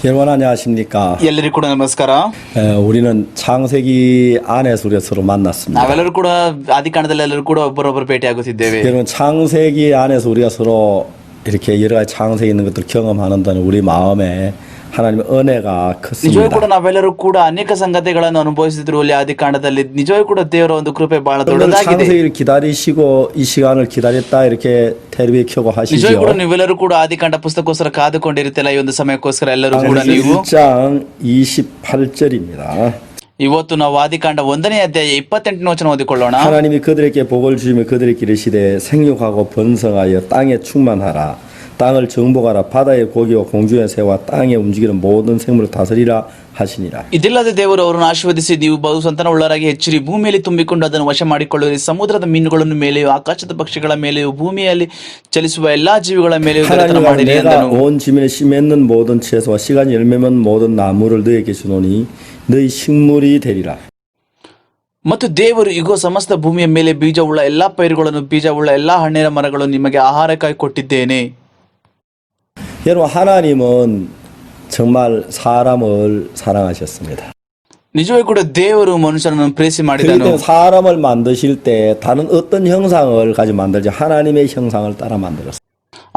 여러분 안녕하십니까? ಎಲ್ಲರಿಗೂ ಕೂಡ ನಮಸ್ಕಾರ. 우리는 창세기 안에서 우리가 서로 만났습니다. ನಾವೆಲ್ಲರೂ ಕೂಡ ಆದಿಕಾಂಡದಲ್ಲಿ ಎಲ್ಲರೂ ಕೂಡ ಒಬ್ಬರೊಬ್ಬರು ಭೇಟಿಯಾಗುತ್ತಿದ್ದೇವೆ. 여러분 창세기 안에서 우리가 서로 이렇게 여러 가지 창세기 있는 것들 경험하는다는 우리 마음에 하나님의 은혜가 ನಿಜವೂ ಕೂಡ 컸습니다. ನಾವೆಲ್ಲರೂ ಕೂಡ ಅನೇಕ ಸಂಗತಿಗಳನ್ನು ಅನುಭವಿಸಿದ್ರು ಅಲ್ಲಿ ಆದಿಕಾಂಡದಲ್ಲಿ ನಿಜವೂ ಕೂಡ ದೇವರ ಒಂದು ಕೃಪೆ ಬಹಳ 오늘 ದೊಡ್ಡದಾಗಿದೆ. 창세기를 기다리시고 이 시간을 기다렸다 이렇게 텔레비에 켜고 ನಿಜವೂ ಕೂಡ 하시죠. ನೀವೆಲ್ಲರೂ ಕೂಡ ಆದಿಕಾಂಡ ಪುಸ್ತಕಕ್ಕೋಸ್ಕರ ಕಾದುಕೊಂಡಿರುತ್ತಿಲ್ಲ ಈ ಒಂದು ಸಮಯಕ್ಕೋಸ್ಕರ ಎಲ್ಲರೂ ಕೂಡ 창세기 ನೀವು 1장 28절입니다. ಇವತ್ತು ನಾವು ಆದಿಕಾಂಡ 1ನೇ ಅಧ್ಯಾಯ 28ನೇ ವಚನ ಓದಿಕೊಳ್ಳೋಣ. 하나님이 그들에게 복을 주시며 그들에게 이르시되 생육하고 번성하여 땅에 충만하라. 땅을 정복하라. 바다의 고기와 공중의 새와 땅에 움직이는 모든 생물을 다스리라 하시니라. ಇದಿಲ್ಲದೆ ದೇವರು ಅವರನ್ನು ಆಶೀರ್ವದಿಸಿ ನೀವು ಬಹು ಸಂತಾನವುಳ್ಳವರಾಗಿ ಹೆಚ್ಚಿರಿ, ಭೂಮಿಯಲ್ಲಿ ತುಂಬಿಕೊಂಡು ಅದನ್ನು ವಶ ಮಾಡಿಕೊಳ್ಳಿರಿ, ಸಮುದ್ರದ ಮೀನುಗಳನ್ನು ಮೇಲೆಯೂ ಆಕಾಶದ ಪಕ್ಷಿಗಳ ಮೇಲೆಯೂ ಭೂಮಿಯಲ್ಲಿ ಚಲಿಸುವ ಎಲ್ಲಾ ಜೀವಿಗಳ ಮೇಲೆಯೂ ದೊರೆತನ 하나님아 ಮಾಡಿರಿ 내가 ಎಂದನು. 온 지면에 씨 맺는 모든 채소와 시간 열매면 모든 나무를 너에게 주노니 너희 식물이 되리라. ಮತ್ತು ದೇವರು ಇಗೋ ಸಮಸ್ತ ಭೂಮಿಯ ಮೇಲೆ ಬೀಜವುಳ್ಳ ಎಲ್ಲಾ ಪೈರುಗಳನ್ನು ಬೀಜವುಳ್ಳ ಎಲ್ಲಾ ಹಣ್ಣಿನ ಮರಗಳನ್ನು ನಿಮಗೆ ಆಹಾರಕ್ಕಾಗಿ ಕೊಟ್ಟಿದ್ದೇನೆ. 여러분 하나님은 정말 사람을 사랑하셨습니다. ನಿಜವೇ ಕೂಡ ದೇವರು ಮನುಷ್ಯನನ್ನು ಪ್ರೀತಿ 그렇기 ಮಾಡಿದನು. 때문에 사람을 만드실 때 다른 어떤 형상을 가지고 만들지 하나님의 형상을 따라 만들었어요.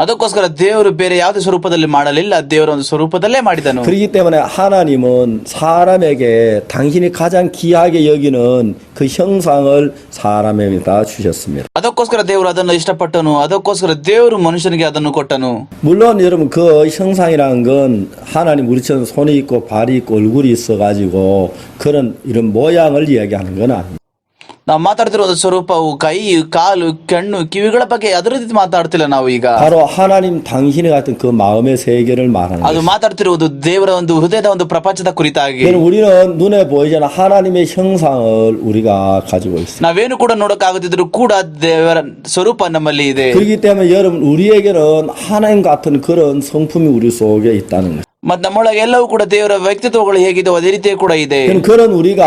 ಅದಕ್ಕೋಸ್ಕರ ದೇವರು ಬೇರೆ ಯಾವುದೇ ಸ್ವರೂಪದಲ್ಲಿ ಮಾಡಲಿಲ್ಲ, ದೇವರ ಒಂದು ಸ್ವರೂಪದಲ್ಲೇ ಮಾಡಿದನು. 그렇기 때문에 하나님은 사람에게 당신이 가장 귀하게 여기는 그 형상을 사람에게다 주셨습니다. ಅದಕ್ಕೋಸ್ಕರ ದೇವರು ಅದನ್ನು ಇಷ್ಟಪಟ್ಟನು, ಅದಕ್ಕೋಸ್ಕರ ದೇವರು ಮನುಷ್ಯನಿಗೆ ಅದನ್ನು ಕೊಟ್ಟನು. 물론 여러분 그 형상이라는 건 하나님 우리처럼 손이 있고 발이 있고 얼굴이 있어가지고 그런 이런 모양을 이야기하는 건 아닙니다. ನಾವು ಮಾತಾಡ್ತಿರೋ ಒಂದು ಸ್ವರೂಪವು ಕೈ, ಕಾಲು, ಕಣ್ಣು, ಕಿವಿಗಳ ಬಗ್ಗೆ ಅದರ ರೀತಿ ಮಾತಾಡ್ತಿಲ್ಲ ನಾವು ಈಗ. 바로 하나님 당신의 같은 그 마음의 세계를 말하는 ಅದು 거예요. ಮಾತಾಡ್ತಿರುವುದು ದೇವರ ಒಂದು ಹೃದಯದ ಒಂದು ಪ್ರಪಂಚದ ಕುರಿತಾಗಿ. 우리는 눈에 보이잖아 하나님의 형상을 우리가 가지고 있어요. ನಾವೇನು ಕೂಡ ನೋಡಕ್ಕಾಗದಿದ್ರು ಕೂಡ ದೇವರ ಸ್ವರೂಪ ನಮ್ಮಲ್ಲಿ ಇದೆ. 그렇기 때문에 여러분 우리에게는 하나님 같은 그런 성품이 우리 속에 있다는 거예요. ಮತ್ ನಮ್ಮೊಳಗೆ ಎಲ್ಲವೂ ಕೂಡ ದೇವರ ವ್ಯಕ್ತಿತ್ವಗಳು ಹೇಗಿದೆ ಅದೇ ರೀತಿ ಕೂಡ ಇದೆ. 그런 우리가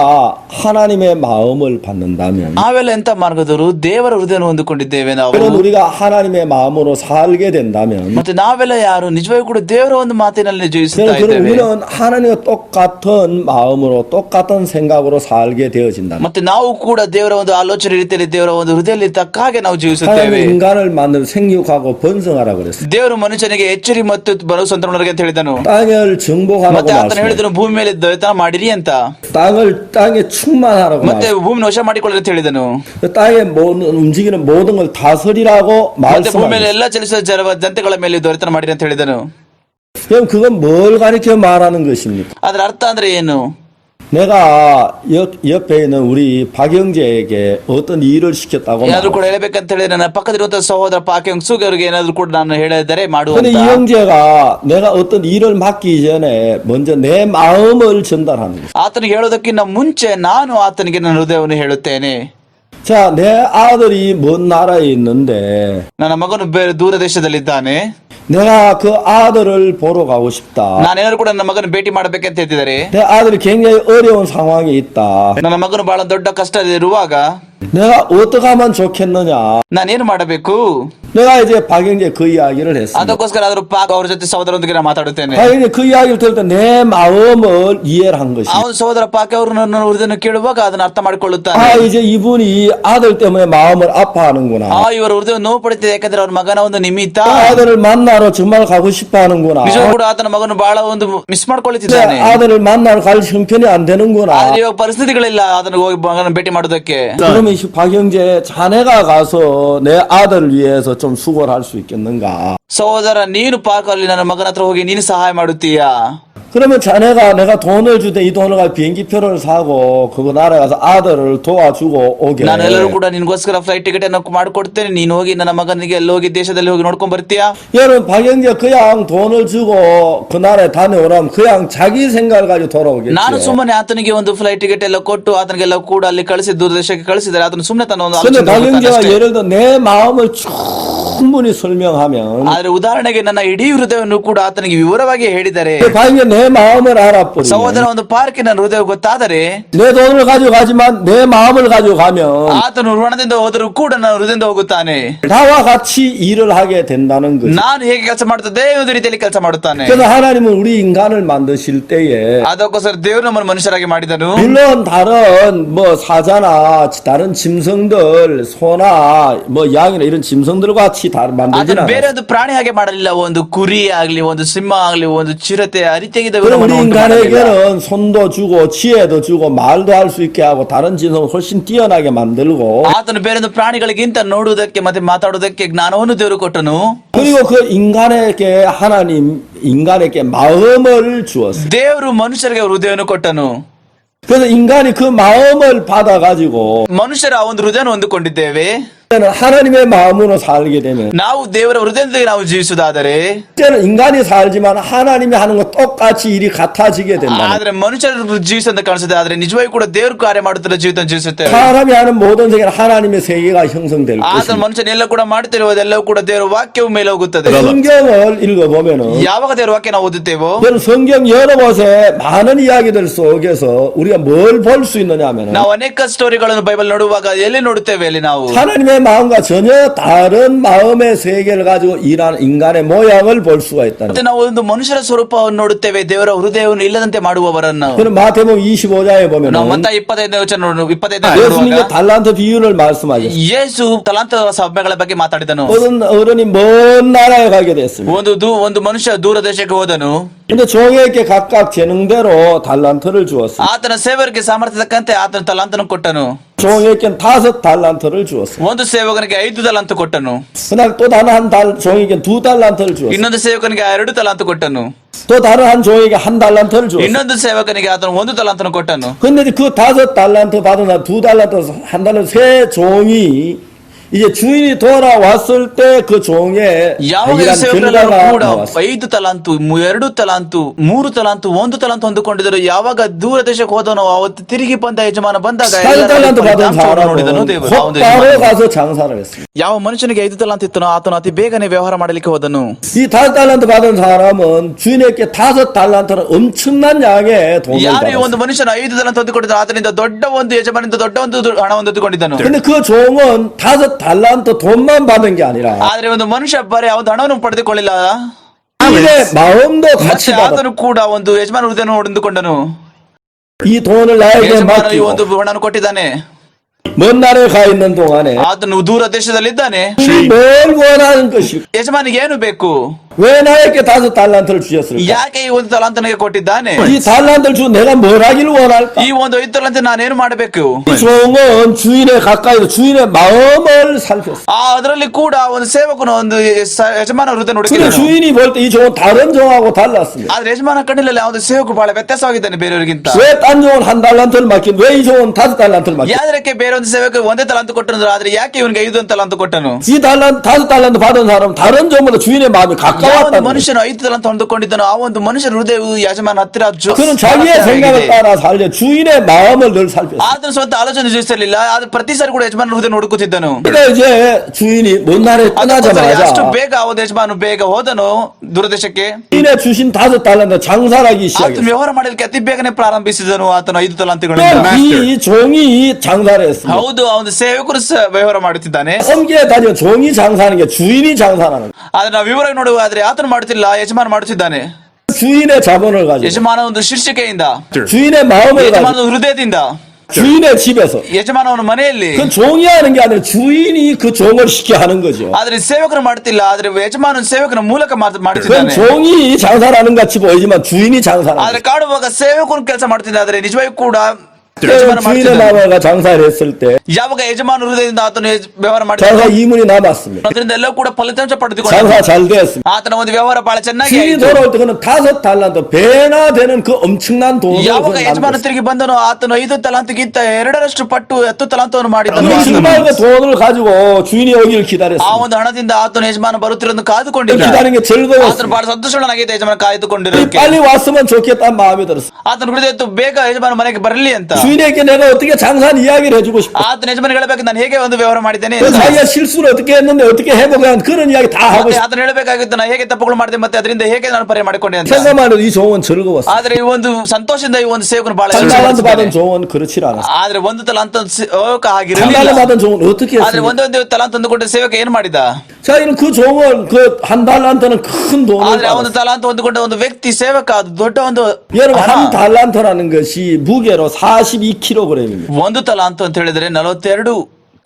하나님의 마음을 받는다면 ನಾವೆಲ್ಲ ಎಂತ ಮಾರ್ಗದವರು ದೇವರ ಹೃದಯವನ್ನು ಹೊಂದಿಕೊಂಡಿದ್ದೇವೆ ನಾವು. 그런 우리가 하나님의 마음으로 살게 된다면 ಮತ್ತೆ ನಾವೆಲ್ಲ ಯಾರು ನಿಜವಾಗಿ ಕೂಡ ದೇವರ ಒಂದು ಮಾತಿನಲ್ಲಿ ಜೀವಿಸುತ್ತಾ 그럼 ಇದ್ದೇವೆ. 우리는 하나님과 똑같은 마음으로 똑같은 생각으로 살게 되어진다. ಮತ್ತೆ ನಾವು ಕೂಡ ದೇವರ ಒಂದು ಆಲೋಚನೆ ರೀತಿಯಲ್ಲಿ ದೇವರ ಒಂದು ಹೃದಯದಲ್ಲಿ ತಕ್ಕ ಹಾಗೆ ನಾವು 하나님 ಜೀವಿಸುತ್ತೇವೆ. 인간을 만들 생육하고 번성하라 그랬어요. ದೇವರು ಮನುಷ್ಯನಿಗೆ ಎಚ್ಚರಿ ಮತ್ತು ಬರು ಸಂತಾನವರಿಗೆ ಅಂತ ಹೇಳಿದನು. 땅을 정복하라고 ಮತ್ತೆ ಆತನು 말씀해요. ಹೇಳಿದನು ಭೂಮಿ ಮೇಲೆ ದೊರೆತನ ಮಾಡಿರಿ ಅಂತ. 땅에 충만하라고 ಮತ್ತೆ 말씀해요. ಭೂಮಿನ ವಶ ಮಾಡಿಕೊಳ್ಳಿ ಅಂತ ಹೇಳಿದನು. 땅에 움직이는 모든 걸 다스리라고 ಮತ್ತೆ ಭೂಮಿ ಮೇಲೆ 말씀하셨어요. ಎಲ್ಲ ಚಲಿಸುವ ಜಂತುಗಳ ಮೇಲೆ ದೊರೆತನ ಮಾಡಿರಿ ಅಂತ ಹೇಳಿದನು. 그럼 그건 뭘 가리켜 말하는 것입니까? ಅದರ ಅರ್ಥ ಅಂದ್ರೆ ಏನು? 내가 옆에 있는 우리 박영재에게 어떤 일을 시켰다고 ಏನಾದ್ರು ಕೂಡ 말해요. ಹೇಳಬೇಕಂತ ಹೇಳಿ ನನ್ನ ಪಕ್ಕದಲ್ಲಿರುವಂತಹ ಸಹೋದರ ಪಾಕ್ಯಂಗ್ ಸುಗ್ ಅವರಿಗೆ ಏನಾದ್ರು ಕೂಡ ನಾನು ಹೇಳಿದರೆ 근데 이 ಮಾಡುವಂತ. 형제가 내가 어떤 일을 맡기 전에 먼저 내 마음을 전달하는 거예요. ಆತನಿಗೆ ಹೇಳೋದಕ್ಕಿಂತ ಮುಂಚೆ ನಾನು ಆತನಿಗೆ ನನ್ನ ಹೃದಯವನ್ನು ಹೇಳುತ್ತೇನೆ. 자, 내 아들이 먼 나라에 있는데 ನನ್ನ ಮಗನು ಬೇರೆ ದೂರ ದೇಶದಲ್ಲಿದ್ದಾನೆ. 내가 그 아들을 보러 가고 싶다. ನಾನೇನಾದ್ರು ಕೂಡ ನನ್ನ ಮಗನ ಭೇಟಿ ಮಾಡಬೇಕಂತ ಹೇಳ್ತಿದ್ದಾರೆ. 내 아들이 굉장히 어려운 상황에 있다. ನನ್ನ ಮಗನು ಬಹಳ ದೊಡ್ಡ ಕಷ್ಟದಲ್ಲಿರುವಾಗ 내가 어떻게 하면 좋겠느냐. ನಾನೇನು ಮಾಡಬೇಕು? 내가 이제 박영재 그 이야기를 했습니다. ಅದಕ್ಕೋಸ್ಕರ ಆದ್ರೂ ಪಾಕ್ ಅವ್ರ ಜೊತೆ ಸಹೋದರೊಂದಿಗೆ ನಾನು ಮಾತಾಡುತ್ತೇನೆ. 박영재 그 이야기를 들을 때 내 마음을 이해를 한 것이. ಅವನು ಸಹೋದರ ಪಾಕ್ ಅವರು ನನ್ನ ಹೃದಯವನ್ನು ಕೇಳುವಾಗ ಅದನ್ನ ಅರ್ಥ ಮಾಡಿಕೊಳ್ಳುತ್ತಾನೆ. 이제 이분이 아들 때문에 ಮಾ음을 아파하는구나. ಇವರ ಹೃದಯ ನೋವು ಪಡುತ್ತಿದೆ, ಯಾಕಂದ್ರೆ ಅವ್ರ ಮಗನ ಒಂದು ನಿಮಿತ್ತ. 아들을 만나러 정말 가고 싶어하는구나. ನಿಜವೂ ಕೂಡ ಆತನ ಮಗನು ಬಹಳ ಒಂದು ಮಿಸ್ ಮಾಡ್ಕೊಳ್ಳುತ್ತಿದ್ದಾನೆ. 아들을 만나러 갈 형편이 안 되는구나. ಆದ್ರೆ ಇವಾಗ ಪರಿಸ್ಥಿತಿಗಳಿಲ್ಲ ಅದನ್ನ ಹೋಗಿ ಮಗನ ಭೇಟಿ ಮಾಡೋದಕ್ಕೆ. 그러면 박영재 자네가 가서 내 아들을 위해서 좀 수고를 할 수 있겠는가? ಸಹೋದರ, ನೀನು ಪಾರ್ಕ್ ಅಲ್ಲಿ ನನ್ನ ಮಗನ ಹತ್ರ ಹೋಗಿ ನೀನು ಸಹಾಯ ಮಾಡುತ್ತೀಯಾ? 그러면 자네가 내가 돈을 줄 때 이 돈을 가지고 비행기표를 사고 그거 나라에 가서 아들을 도와주고 오게. ನಾನು ಎಲ್ಲರೂ ಕೂಡ ನಿನ್ಗೋಸ್ಕರ ಫ್ಲೈಟ್ ಟಿಕೆಟ್ ಅನ್ನು ಮಾಡಿಕೊಡ್ತೇನೆ, ನೀನು ಹೋಗಿ ನನ್ನ ಮಗನಿಗೆ ಅಲ್ಲಿ ಹೋಗಿ ದೇಶದಲ್ಲಿ ಹೋಗಿ ನೋಡ್ಕೊಂಡ್ ಬರ್ತೀಯಾ? 여러분 박영재 그냥 돈을 주고 그 나라에 다녀오라면 그냥 자기 생각을 가지고 돌아오겠지. ನಾನು ಸುಮ್ಮನೆ ಆತನಿಗೆ ಒಂದು ಫ್ಲೈಟ್ ಟಿಕೆಟ್ ಎಲ್ಲ ಕೊಟ್ಟು ಆತನಿಗೆಲ್ಲ ಕೂಡ ಅಲ್ಲಿ ಕಳಿಸಿ ದೂರ ದೇಶಕ್ಕೆ ಕಳಿಸಿದರೆ ಆತನು ಸುಮ್ಮನೆ ತನ್ನ ಒಂದು 근데 ಆಲೋಚನೆ 박영재가 ಮಾಡ್ತಾನೆ ಅಷ್ಟೇ. 예를 들어 내 마음을 쭉 충분히 설명하면 ಆದ್ರೆ ಉದಾಹರಣೆಗೆ ನನ್ನ ಇಡೀ ಹೃದಯವನ್ನು ಕೂಡ ಆತನಿಗೆ ವಿವರವಾಗಿ ಹೇಳಿದರೆ 과연 내 마음을 알아버리면 ಸಹೋದರ ಒಂದು ಪಾರ್ಕಿನ ಹೃದಯ ಗೊತ್ತಾದರೆ 내 돈을 가지고 가지만 내 마음을 가지고 가면 ಆತನು ಋಣದಿಂದ ಹೋದರೂ ಕೂಡ ನನ್ನ ಹೃದಯದಿಂದ ಹೋಗುತ್ತಾನೆ. 나와 같이 일을 하게 된다는 거죠. ನಾನು ಹೇಗೆ ಕೆಲಸ ಮಾಡುತ್ತದೆ ಒಂದು ರೀತಿಯಲ್ಲಿ ಕೆಲಸ ಮಾಡುತ್ತಾನೆ. 그래서 하나님은 우리 인간을 만드실 때에 ಅದಕ್ಕೋಸ್ಕರ ದೇವರು ನಮ್ಮನ್ನು ಮನುಷ್ಯರಾಗಿ ಮಾಡಿದನು. 물론 다른 뭐 사자나 다른 짐승들 소나 뭐 양이나 이런 짐승들 같이 다 만들지는 ಅದನ್ನು ಬೇರೆ 않았어요. ಒಂದು ಪ್ರಾಣಿ ಹಾಗೆ ಮಾಡಲಿಲ್ಲ. ಒಂದು ಕುರಿ ಆಗ್ಲಿ, ಒಂದು ಸಿಂಹ ಆಗ್ಲಿ, ಒಂದು ಚಿರತೆ ಆ ರೀತಿಯಾಗಿ ದೇವರು 그럼 우리 ನಮ್ಮನ್ನು ಉಂಟು ಮಾಡಲಿಲ್ಲ. 인간에게는 손도 주고 지혜도 주고 말도 할 수 있게 하고 다른 짐승을 훨씬 뛰어나게 만들고 ಆತನು ಬೇರೆ ಒಂದು ಪ್ರಾಣಿಗಳಿಗಿಂತ ನೋಡುವುದಕ್ಕೆ ಮತ್ತೆ ಮಾತಾಡುವುದಕ್ಕೆ ಜ್ಞಾನವನ್ನು ದೇವರು ಕೊಟ್ಟನು. 그리고 그 인간에게 하나님 인간에게 마음을 주었어요. ದೇವರು ಮನುಷ್ಯರಿಗೆ ಹೃದಯವನ್ನು ಕೊಟ್ಟನು. 그래서 인간이 그 마음을 받아가지고 ಮನುಷ್ಯರ ಆ ಒಂದು ಹೃದಯವನ್ನು ಹೊಂದಿಕೊಂಡಿದ್ದೇವೆ. 하나님의 마음으로 살게 되면 ನಾವು ದೇವರ ಹೃದಯದೊಂದಿಗೆ ನಾವು ಜೀವಿಸುವುದಾದರೆ 이제는 인간이 살지만 하나님이 하는 거 똑같이 일이 같아지게 된다. ಆದ್ರೆ ಮನುಷ್ಯರ ಜೀವಿಸಂತ ಕಾಣಿಸುತ್ತೆ. ಆದ್ರೆ ನಿಜವಾಗಿ ಕೂಡ ದೇವರು ಕಾರ್ಯ ಮಾಡುತ್ತಿರುವ ಜೀವಿತ ಜೀವಿಸುತ್ತೇವೆ. 사람이 하는 모든 세계는 하나님의 세계가 형성될 ಆತನ 것입니다. ಮನುಷ್ಯನೆಲ್ಲ ಕೂಡ ಮಾಡ್ತಿರುವುದೆಲ್ಲವೂ ಕೂಡ ದೇವರ ವಾಕ್ಯವು ಮೇಲೆ ಹೋಗುತ್ತದೆ. 성경을 읽어보면은 ಯಾವಾಗ ದೇವರ ವಾಕ್ಯ ನಾವು ಓದುತ್ತೇವೋ 저는 성경 여러 곳에 많은 이야기들 속에서 우리가 뭘 볼 수 있느냐 하면은 ನಾವು ಅನೇಕ ಸ್ಟೋರಿಗಳನ್ನು ಬೈಬಲ್ ನೋಡುವಾಗ ಎಲ್ಲಿ ನೋಡುತ್ತೇವೆ ಅಲ್ಲಿ ನಾವು 하나님의 마음과 전혀 다른 마음의 세계를 가지고 일하는 인간의 모양을 볼 수가 있다는 ಮತ್ತೆ ನಾವು ಒಂದು ಮನುಷ್ಯರ ಸ್ವರೂಪವನ್ನು ನೋಡುತ್ತೇವೆ, ದೇವರ ಹೃದಯವನ್ನು ಇಲ್ಲದಂತೆ ಮಾಡುವವರನ್ನು. 그럼 마태복음 25장에 보면은 ನಾವು ಮತ್ತ 25ನೇ 예수님의 달란트 비유를 말씀하셨어요. ಯೇಸು ತಲಾಂತ ಸಭೆಗಳ ಬಗ್ಗೆ ಮಾತಾಡಿದನು. 어떤 어른이 먼 나라에 가게 됐습니다. ಒಂದು ಮನುಷ್ಯ ದೂರ ದೇಶಕ್ಕೆ ಹೋದನು. 근데 종에게 각각 재능대로 달란트를 주었어요. ಆತನ ಸೇವಕರಿಗೆ ಸಾಮರ್ಥ್ಯ ತಕ್ಕಂತೆ ಆತನ ತಲಾಂತನು ಕೊಟ್ಟನು. 종에게는 5 달란트를 주었어요. ಒಂದು ಸೇವಕನಿಗೆ 5 ತಲಾಂತು ಕೊಟ್ಟನು. 그날 또 다른 한 종에게는 2 달란트를 주었어요. ಇನ್ನೊಂದು ಸೇವಕನಿಗೆ 2 ತಲಾಂತು ಕೊಟ್ಟನು. 또 다른 한 종에게 1 달란트를 주었어요. ಇನ್ನೊಂದು ಸೇವಕನಿಗೆ ಆತನು 1 ತಲಾಂತನು ಕೊಟ್ಟನು. 근데 그 5 달란트 받은 2 달란트 1 달란트 세 종이 이제 주인이 돌아왔을 때 그 종의 ಯಾವಾಗ 이런 ಸೇವಕರೆಲ್ಲರೂ 결과가 ಕೂಡ 나왔어요. 5 ತಲಾಂತು 2 ತಲಾಂತು 3 ತಲಾಂತು 1 ತಲಾಂತು ಹೊಂದಿಕೊಂಡಿದ್ದರು. ಯಾವಾಗ ದೂರ ದೇಶಕ್ಕೆ ಹೋದನೋ ಅವತ್ತು ತಿರುಗಿ ಬಂದ ಯಜಮಾನ ಬಂದಾಗ 4 달란트 받은 ನೋಡಿದನು 사람은 ದೇವರು. 곧바로 가서 장사를 했습니다. ಯಾವ ಮನುಷ್ಯನಿಗೆ 5 ತಲಾಂತು ಇತ್ತನೋ ಆತನು ಅತಿ ಬೇಗನೆ ವ್ಯವಹಾರ ಮಾಡಲಿಕ್ಕೆ ಹೋದನು. 이 5 달란트 받은 사람은 주인에게 5 달란트는 엄청난 양의 돈을 ಯಾರು ಈ 받았어요. ಒಂದು ಮನುಷ್ಯನ 5 ತಲಾಂತು ಹೊಂದಿಕೊಂಡಿದ್ದ ಆತನಿಂದ ದೊಡ್ಡ ಒಂದು ಯಜಮಾನಿಂದ ದೊಡ್ಡ ಒಂದು ಹಣವನ್ನು ಹೊಂದಿಕೊಂಡಿದ್ದನು. 근데 그 종은 5 달란트 돈만 받은 게 아니라 ಆದ್ರೆ ಒಂದು ಮನುಷ್ಯ ಬರೀ ಒಂದು ಹಣವನ್ನು ಪಡೆದುಕೊಳ್ಳಿಲ್ಲ, 주인의 마음도 같이 ಮತ್ತೆ 받았어요. ಆತನು ಕೂಡ ಒಂದು ಯಜಮಾನ ಹೃದಯವನ್ನು ಹೊಂದಿಕೊಂಡನು. 이 돈을 나에게 ಯಜಮಾನ ಈ 맡기고 ಒಂದು ಹಣವನ್ನು ಕೊಟ್ಟಿದ್ದಾನೆ. 먼 나라에 가 있는 동안에 ಆತನು ದೂರ ದೇಶದಲ್ಲಿದ್ದಾನೆ. 뭘 원하는 것일까? ಯಜಮಾನಿಗೆ ಏನು ಬೇಕು? 왜 나에게 5 달란트를 주셨을까? ಯಾಕೆ ಈ ಒಂದು ತಲಾಂತನಿಗೆ ಕೊಟ್ಟಿದ್ದಾನೆ? 이 달란트를 주고 내가 뭘 하기를 원할까? ಈ ಒಂದು 5 ತಲಾಂತ ನಾನೇನು ಮಾಡಬೇಕು? 이 종은 주인의 가까이서 주인의 마음을 살폈어. ಅದರಲ್ಲಿ ಕೂಡ ಒಂದು ಸೇವಕನು ಒಂದು ಯಜಮಾನ ಹೃದಯ 근데 ನೋಡಿದನು. 주인이 볼 때 이 종은 다른 종하고 달랐습니다. ಆದ್ರೆ ಯಜಮಾನ ಕಣ್ಣಿನಲ್ಲಿ ಒಂದು ಸೇವಕ ಬಹಳ ವ್ಯತ್ಯಾಸವಾಗಿದ್ದಾನೆ ಬೇರೆಯವರಿಗಿಂತ. 왜 딴 종은 1 달란트를 맡긴 왜 이 종은 5 달란트를 맡긴? ಯಾದಕ್ಕೆ ಬೇರೆ ಒಂದು ಸೇವಕ 1 ತಲಾಂತು ಕೊಟ್ಟನು, ಆದ್ರೆ ಯಾಕೆ ಇವನಿಗೆ 5 ತಲಾಂತು ಕೊಟ್ಟನು? 이 달란트 5 달란트 받은 사람은 다른 종보다 주인의 마음이 ಯಾವ ಒಂದು 가까웠다는 거예요. ಮನುಷ್ಯನು 5 ತಲಾಂತು ಹೊಂದಿಕೊಂಡಿದ್ದನೋ ಆ ಒಂದು ಮನುಷ್ಯನ ಹೃದಯವು ಯಜಮಾನ ಹತ್ತಿರ 그는 자기의 생각을 따라 살려 주인의 마음을 늘 살폈어요. ಆತನ ಸ್ವಂತ ಆಲೋಚನೆ ಜೀವಿಸಲಿಲ್ಲ, ಆದ್ರೆ ಪ್ರತಿ ಸಾರಿ ಕೂಡ ಯಜಮಾನ ಹೃದಯ ನೋಡುತ್ತಿದ್ದನು. 그러니까 이제 주인이 먼 나라에 ಅಷ್ಟು 떠나자마자 ಬೇಗ ಆ ಒಂದು ಯಜಮಾನ ಬೇಗ ಹೋದನು ದೂರದೇಶಕ್ಕೆ. 주인의 주신 5 달란트 장사하기 ಆತನು 시작했어요. ವ್ಯವಹಾರ ಮಾಡಲಿಕ್ಕೆ ಅತಿ ಬೇಗನೆ ಪ್ರಾರಂಭಿಸಿದನು ಆತನು 5 ತಲಾಂತುಗಳಿಂದ. 이 종이 장사를 했습니다. ಹೌದು, ಆ ಒಂದು ಸೇವಕರು ವ್ಯವಹಾರ ಮಾಡುತ್ತಿದ್ದಾನೆ. 섬기에 다니면 종이 장사하는 게 주인이 장사하는 거예요. ಆದ್ರೆ ನಾವು ವಿವರ ನೋಡುವಾದ್ರೆ ಆತನು ಮಾಡುತ್ತಿಲ್ಲ, ಯಜಮಾನ ಮಾಡುತ್ತಿದ್ದಾನೆ. 주인의 자본을 가지고 ಯಜಮಾನ ಒಂದು ಶೀರ್ಷಿಕೆಯಿಂದ, 주인의 마음을 ಯಜಮಾನ 가지고 ಹೃದಯದಿಂದ, 주인의 집에서 ಯಜಮಾನವನ ಮನೆಯಲ್ಲಿ. 그 종이 하는 게 아니라 주인이 그 종을 시켜 하는 거죠. ಆದ್ರೆ ಸೇವಕರು ಮಾಡ್ತಿಲ್ಲ, ಆದ್ರೆ ಯಜಮಾನ ಸೇವಕನ ಮೂಲಕ 그건 ಮಾಡುತ್ತಿದ್ದಾನೆ. 종이 장사하는 같이 보이지만 주인이 장사하는 ಆದ್ರೆ 거예요. ಕಾಡುವಾಗ ಸೇವಕರು ಕೆಲಸ ಮಾಡ್ತಿದ್ದ, ಆದ್ರೆ ನಿಜವಾಗಿ ಕೂಡ 주인의 마음과 장사를 했을 때 ಯಾವಾಗ ಯಜಮಾನ ಹೃದಯದಿಂದ ಆತನು ವ್ಯವಹಾರ 장사 ಮಾಡಿದ 이문이 남았습니다. ಅದರಿಂದ ಎಲ್ಲ ಕೂಡ ಫಲಿತಾಂಶ ಪಡೆದುಕೊಂಡು 장사 잘 되었습니다. ಆತನ ಒಂದು ವ್ಯವಹಾರ ಬಹಳ ಚೆನ್ನಾಗಿ 주인이 ಆಯಿತು. 돌아올 때 그는 5 달란트 배나 되는 그 엄청난 돈을 ಯಾವಾಗ ಯಜಮಾನ ತಿರುಗಿ ಬಂದನು ಆತನು 5 ತಲಾಂತಿಗಿಂತ 2ರಷ್ಟು ಪಟ್ಟು 10 ತಲಾಂತವನ್ನು ಮಾಡಿದನು. 그 정말 그 돈을 가지고 주인이 오기를 ಆ 기다렸습니다. ಒಂದು ಹಣದಿಂದ ಆತನು ಯಜಮಾನ ಬರುತ್ತಿರೋದನ್ನು 그 ಕಾದುಕೊಂಡಿದ್ದ. 기다리는 게 ಆತನು 즐거웠습니다. ಬಹಳ ಸಂತೋಷನಾಗಿದೆ ಯಜಮಾನ ಕಾಯ್ದುಕೊಂಡಿರೋಕೆ. 빨리 왔으면 좋겠다는 마음이 들었어요. ಆತನ ಹೃದಯ ಬೇಗ ಯಜಮಾನ ಮನೆಗೆ ಬರಲಿ ಅಂತ. 주인에게 내가 어떻게 장사한 이야기를 해주고 싶어. ಆತನ ಯಜಮಾನ ಹೇಳ್ಬೇಕು ನಾನು ಹೇಗೆ ಒಂದು ವ್ಯವಹಾರ ಮಾಡಿದ್ದೇನೆ 그 ಅಂತ. 자기가 실수를 어떻게 했는데 어떻게 해보면 그런 이야기 다 하고 ಮತ್ತೆ 싶어. ಆತನ ಹೇಳಬೇಕಾಗಿತ್ತು ನಾನು ಹೇಗೆ ತಪ್ಪುಗಳು ಮಾಡಿದೆ ಮತ್ತೆ ಅದರಿಂದ ಹೇಗೆ ನಾನು ಪರಿಹಾರ ಮಾಡಿಕೊಂಡೆ ಅಂತ. 생각만 해도 이 종은 즐거웠어. ಆದ್ರೆ ಈ ಒಂದು ಸಂತೋಷದಿಂದ ಈ ಒಂದು ಸೇವಕನು ಬಹಳ 한 달란트 받은 종은 그렇지 않았어. ಆದ್ರೆ ಒಂದು ತಲಾಂತ ಸೇವಕ 한 ಆಗಿರಲಿಲ್ಲ. 달란트 받은 종은 어떻게 ಆದ್ರೆ 했어? ಒಂದೊಂದು ತಲಾಂತ ತಂದುಕೊಂಡ ಸೇವಕ ಏನ್ ಮಾಡಿದ? 자, 이런 그 종은 그 한 달란트는 큰 돈을 ಆದ್ರೆ ಆ ಒಂದು 받았어. ತಲಾಂತ ಹೊಂದಿಕೊಂಡ ಒಂದು ವ್ಯಕ್ತಿ ಸೇವಕ ಅದು ದೊಡ್ಡ ಒಂದು 여러분 ಹಣ. 한 달란트라는 것이 무게로 42kg입니다. ಒಂದು ತಲಾಂತ ಅಂತ ಹೇಳಿದ್ರೆ 42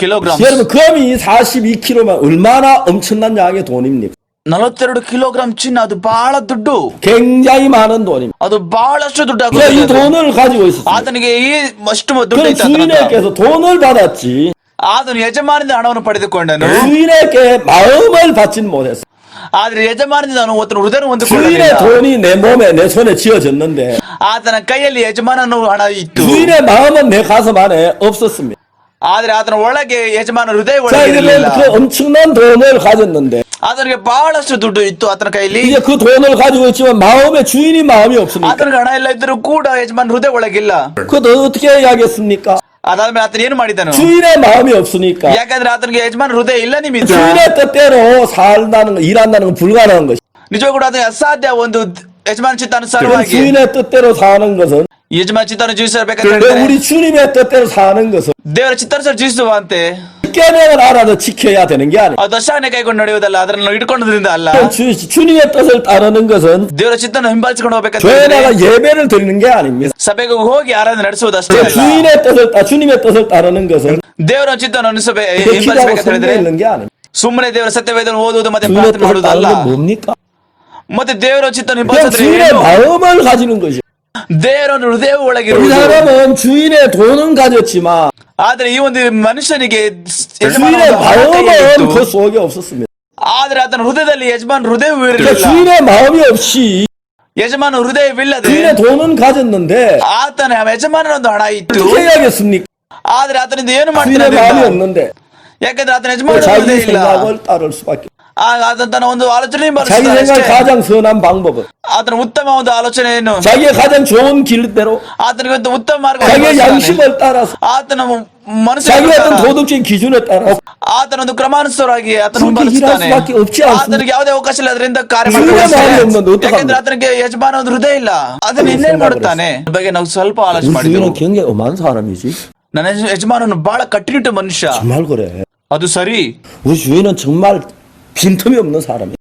ಕಿಲೋಗ್ರಾಂ. 여러분 금이 42kg면 얼마나 엄청난 양의 돈입니까? 42 ಕಿಲೋಗ್ರಾಂ ಚಿನ್ನ ಅದು ಬಹಳ ದುಡ್ಡು, 굉장히 많은 돈입니다. ಅದು ಬಹಳಷ್ಟು ದುಡ್ಡು 그래, 이 ಆಗುತ್ತೆ. 돈을 가지고 있었어요. ಆತನಿಗೆ ಈ ಅಷ್ಟು ದುಡ್ಡು 그럼 ಇತ್ತು ಆತನ ಹತ್ರ. 주인에게서 돈을 받았지 ಆತನು ಯಜಮಾನದಿಂದ ಹಣವನ್ನು ಪಡೆದುಕೊಂಡನು. 주인에게 마음을 받지는 못했어. ಆದ್ರೆ ಯಜಮಾನದಿಂದ ಅವನು ಆತನ ಹೃದಯ 주인의 ಹೊಂದಿಕೊಳ್ಳಲಿಲ್ಲ. 돈이 내 몸에 내 손에 쥐어졌는데 ಆತನ ಕೈಯಲ್ಲಿ ಯಜಮಾನನ ಹಣ ಇತ್ತು, 주인의 마음은 내 가슴 안에 없었습니다. ಆದ್ರೆ ಆತನ ಒಳಗೆ ಯಜಮಾನ ಹೃದಯ 자, ಒಳಗೆ 이제 ಇರಲಿಲ್ಲ. 그 엄청난 돈을 가졌는데 ಆತನಿಗೆ ಬಹಳಷ್ಟು ದುಡ್ಡು ಇತ್ತು ಆತನ ಕೈಯಲ್ಲಿ. 이제 그 돈을 가지고 있지만 마음에 주인이 마음이 없으니까 ಆತನಿಗೆ ಹಣ ಇಲ್ಲ ಇದ್ರೂ ಕೂಡ ಯಜಮಾನ ಹೃದಯ ಒಳಗಿಲ್ಲ. 그것도 어떻게 해야겠습니까? ಅದಾದ್ಮೇಲೆ ಆತನ ಏನು ಮಾಡಿದನು? 주인의 마음이 없으니까 ಯಾಕಂದ್ರೆ ಆತನಿಗೆ ಯಜಮಾನ ಹೃದಯ ಇಲ್ಲ ನಿಮಿತ್ತ 주인의 뜻대로 살다는 거, 일한다는 건 불가능한 것이. ನಿಜವಾಗ ಕೂಡ ಅದು ಅಸಾಧ್ಯ. ಒಂದು ಯಜಮಾನ 그럼 ಚಿತ್ತಾನುಸಾರವಾಗಿ 주인의 뜻대로 사는 것은 ಯಜಮಾನ ಚಿತ್ತಾನು ಜೀವಿಸಬೇಕಂತ 왜 ಹೇಳಿದ್ರೆ 우리 주님의 뜻대로 사는 것은 ದೇವರ ಚಿತ್ತಾನುಸಾರ ಜೀವಿಸುವಂತೆ 깨내는 알아서 지켜야 되는 게 아니에요. ಅದು ದಶಾನೆ ಕೈಕೊಂಡು ನಡೆಯುವುದಲ್ಲ, ಅದನ್ನು ಇಟ್ಕೊಂಡ್ರಿಂದ ಅಲ್ಲ. 주님의 뜻을 따르는 것은 ದೇವರ ಚಿತ್ತನ್ನು ಹಿಂಬಾಲಿಸಿಕೊಂಡು ಹೋಗ್ಬೇಕಂತ 교회나가 ಹೇಳಿದ್ರೆ 예배를 드리는 게 아닙니다. ಸಭೆಗೆ ಹೋಗಿ ಆರಾಧನೆ ನಡೆಸುವುದಷ್ಟೇ ಅಲ್ಲ. 주님의 뜻을 따르는 것은 ದೇವರ ಚಿತ್ತವನ್ನು 기도하고 ಹಿಂಬಾಲಿಸಬೇಕಂತ 성경에 ಹೇಳಿದ್ರೆ 있는 게 아닙니다. ಸುಮ್ಮನೆ ದೇವರ ಸತ್ಯವೇದವನ್ನು ಓದುವುದು ಮತ್ತೆ 주님의 ಪ್ರಾರ್ಥನೆ 뜻을 ಮಾಡುವುದು ಅಲ್ಲ. 따르는 게 뭡니까? ಮತ್ತೆ ದೇವರ ಚಿತ್ತವನ್ನು 그냥 ಹಿಂಬಾಲಿಸಿದ್ರೆ 주인의 ಏನು? 마음을 가지는 것이요. ದೇವರ ಹೃದಯ 이 ಒಳಗಿರುವುದು. 사람은 주인의 돈은 가졌지만 ಆದ್ರೆ ಈ ಒಂದು ಮನುಷ್ಯನಿಗೆ ಯಜಮಾನ 주인의 ಒಂದು ಹಣ 마음은 ಕೈಯಲ್ಲಿತ್ತು. 그 속에 없었습니다. ಆದ್ರೆ ಆತನ ಹೃದಯದಲ್ಲಿ ಯಜಮಾನ ಹೃದಯವೂ 그러니까 ಇರಲಿಲ್ಲ. 주인의 마음이 없이 ಯಜಮಾನ ಹೃದಯವಿಲ್ಲದೆ 주인의 돈은 가졌는데 ಆತನ ಯಜಮಾನನ ಒಂದು ಹಣ ಇತ್ತು. 어떻게 해야겠습니까? ಆದ್ರೆ ಆತನಿಂದ ಏನು 주인의 ಮಾಡ್ತಾನೆ? 마음이 없는데 ಯಾಕಂದ್ರೆ ಆತನ ಯಜಮಾನ 자기 ಹೃದಯ ಇಲ್ಲ. 생각을 따를 수밖에. ಆತನ ತನ್ನ ಒಂದು ಆಲೋಚನೆ 자기 ಬಳಸ್ತಾನೆ 생각 ಅಷ್ಟೇ. 가장 선한 방법은 ಆತನ ಉತ್ತಮ ಒಂದು ಆಲೋಚನೆ ಏನು? 자기의 가장 좋은 길대로 ಆತನಿಗೆ ಒಂದು ಉತ್ತಮ ಮಾರ್ಗ 자기의 양심을 따라서 ಆತನ ಮನಸ್ಸಿನ 자기의 ಪ್ರಕಾರ, 어떤 도덕적인 기준에 따라서 ಆತನ ಒಂದು ಕ್ರಮಾನುಸಾರವಾಗಿ ಆತನ 그렇게 일할 ಹಿಂಬಾಲಿಸ್ತಾನೆ. 수밖에 없지 않습니까? ಆತನಿಗೆ ಯಾವುದೇ ಅವಕಾಶ ಇಲ್ಲ ಅದರಿಂದ ಕಾರ್ಯ 주인의 ಮಾಡ್ಕೊಳ್ಳೋಕೆ 마음이 ಸಾಧ್ಯ. 없는데 어떡합니까? ಯಾಕಂದ್ರೆ ಆತನಿಗೆ ಯಜಮಾನ ಒಂದು ಹೃದಯ ಇಲ್ಲ. ಅದನ್ನ ಇನ್ನೇನ್ ಮಾಡುತ್ತಾನೆ? ಈ ಬಗ್ಗೆ ನಾವು ಸ್ವಲ್ಪ ಆಲೋಚನೆ 우리 ಮಾಡಿದೆವು. 주인은 굉장히 엄한 사람이지. ನನ್ನ ಯಜಮಾನನು ಬಹಳ ಕಟ್ಟುನಿಟ್ಟು ಮನುಷ್ಯ. 정말 그래. ಅದು ಸರಿ. 우리 주인은 정말 빈틈이 없는 사람이야.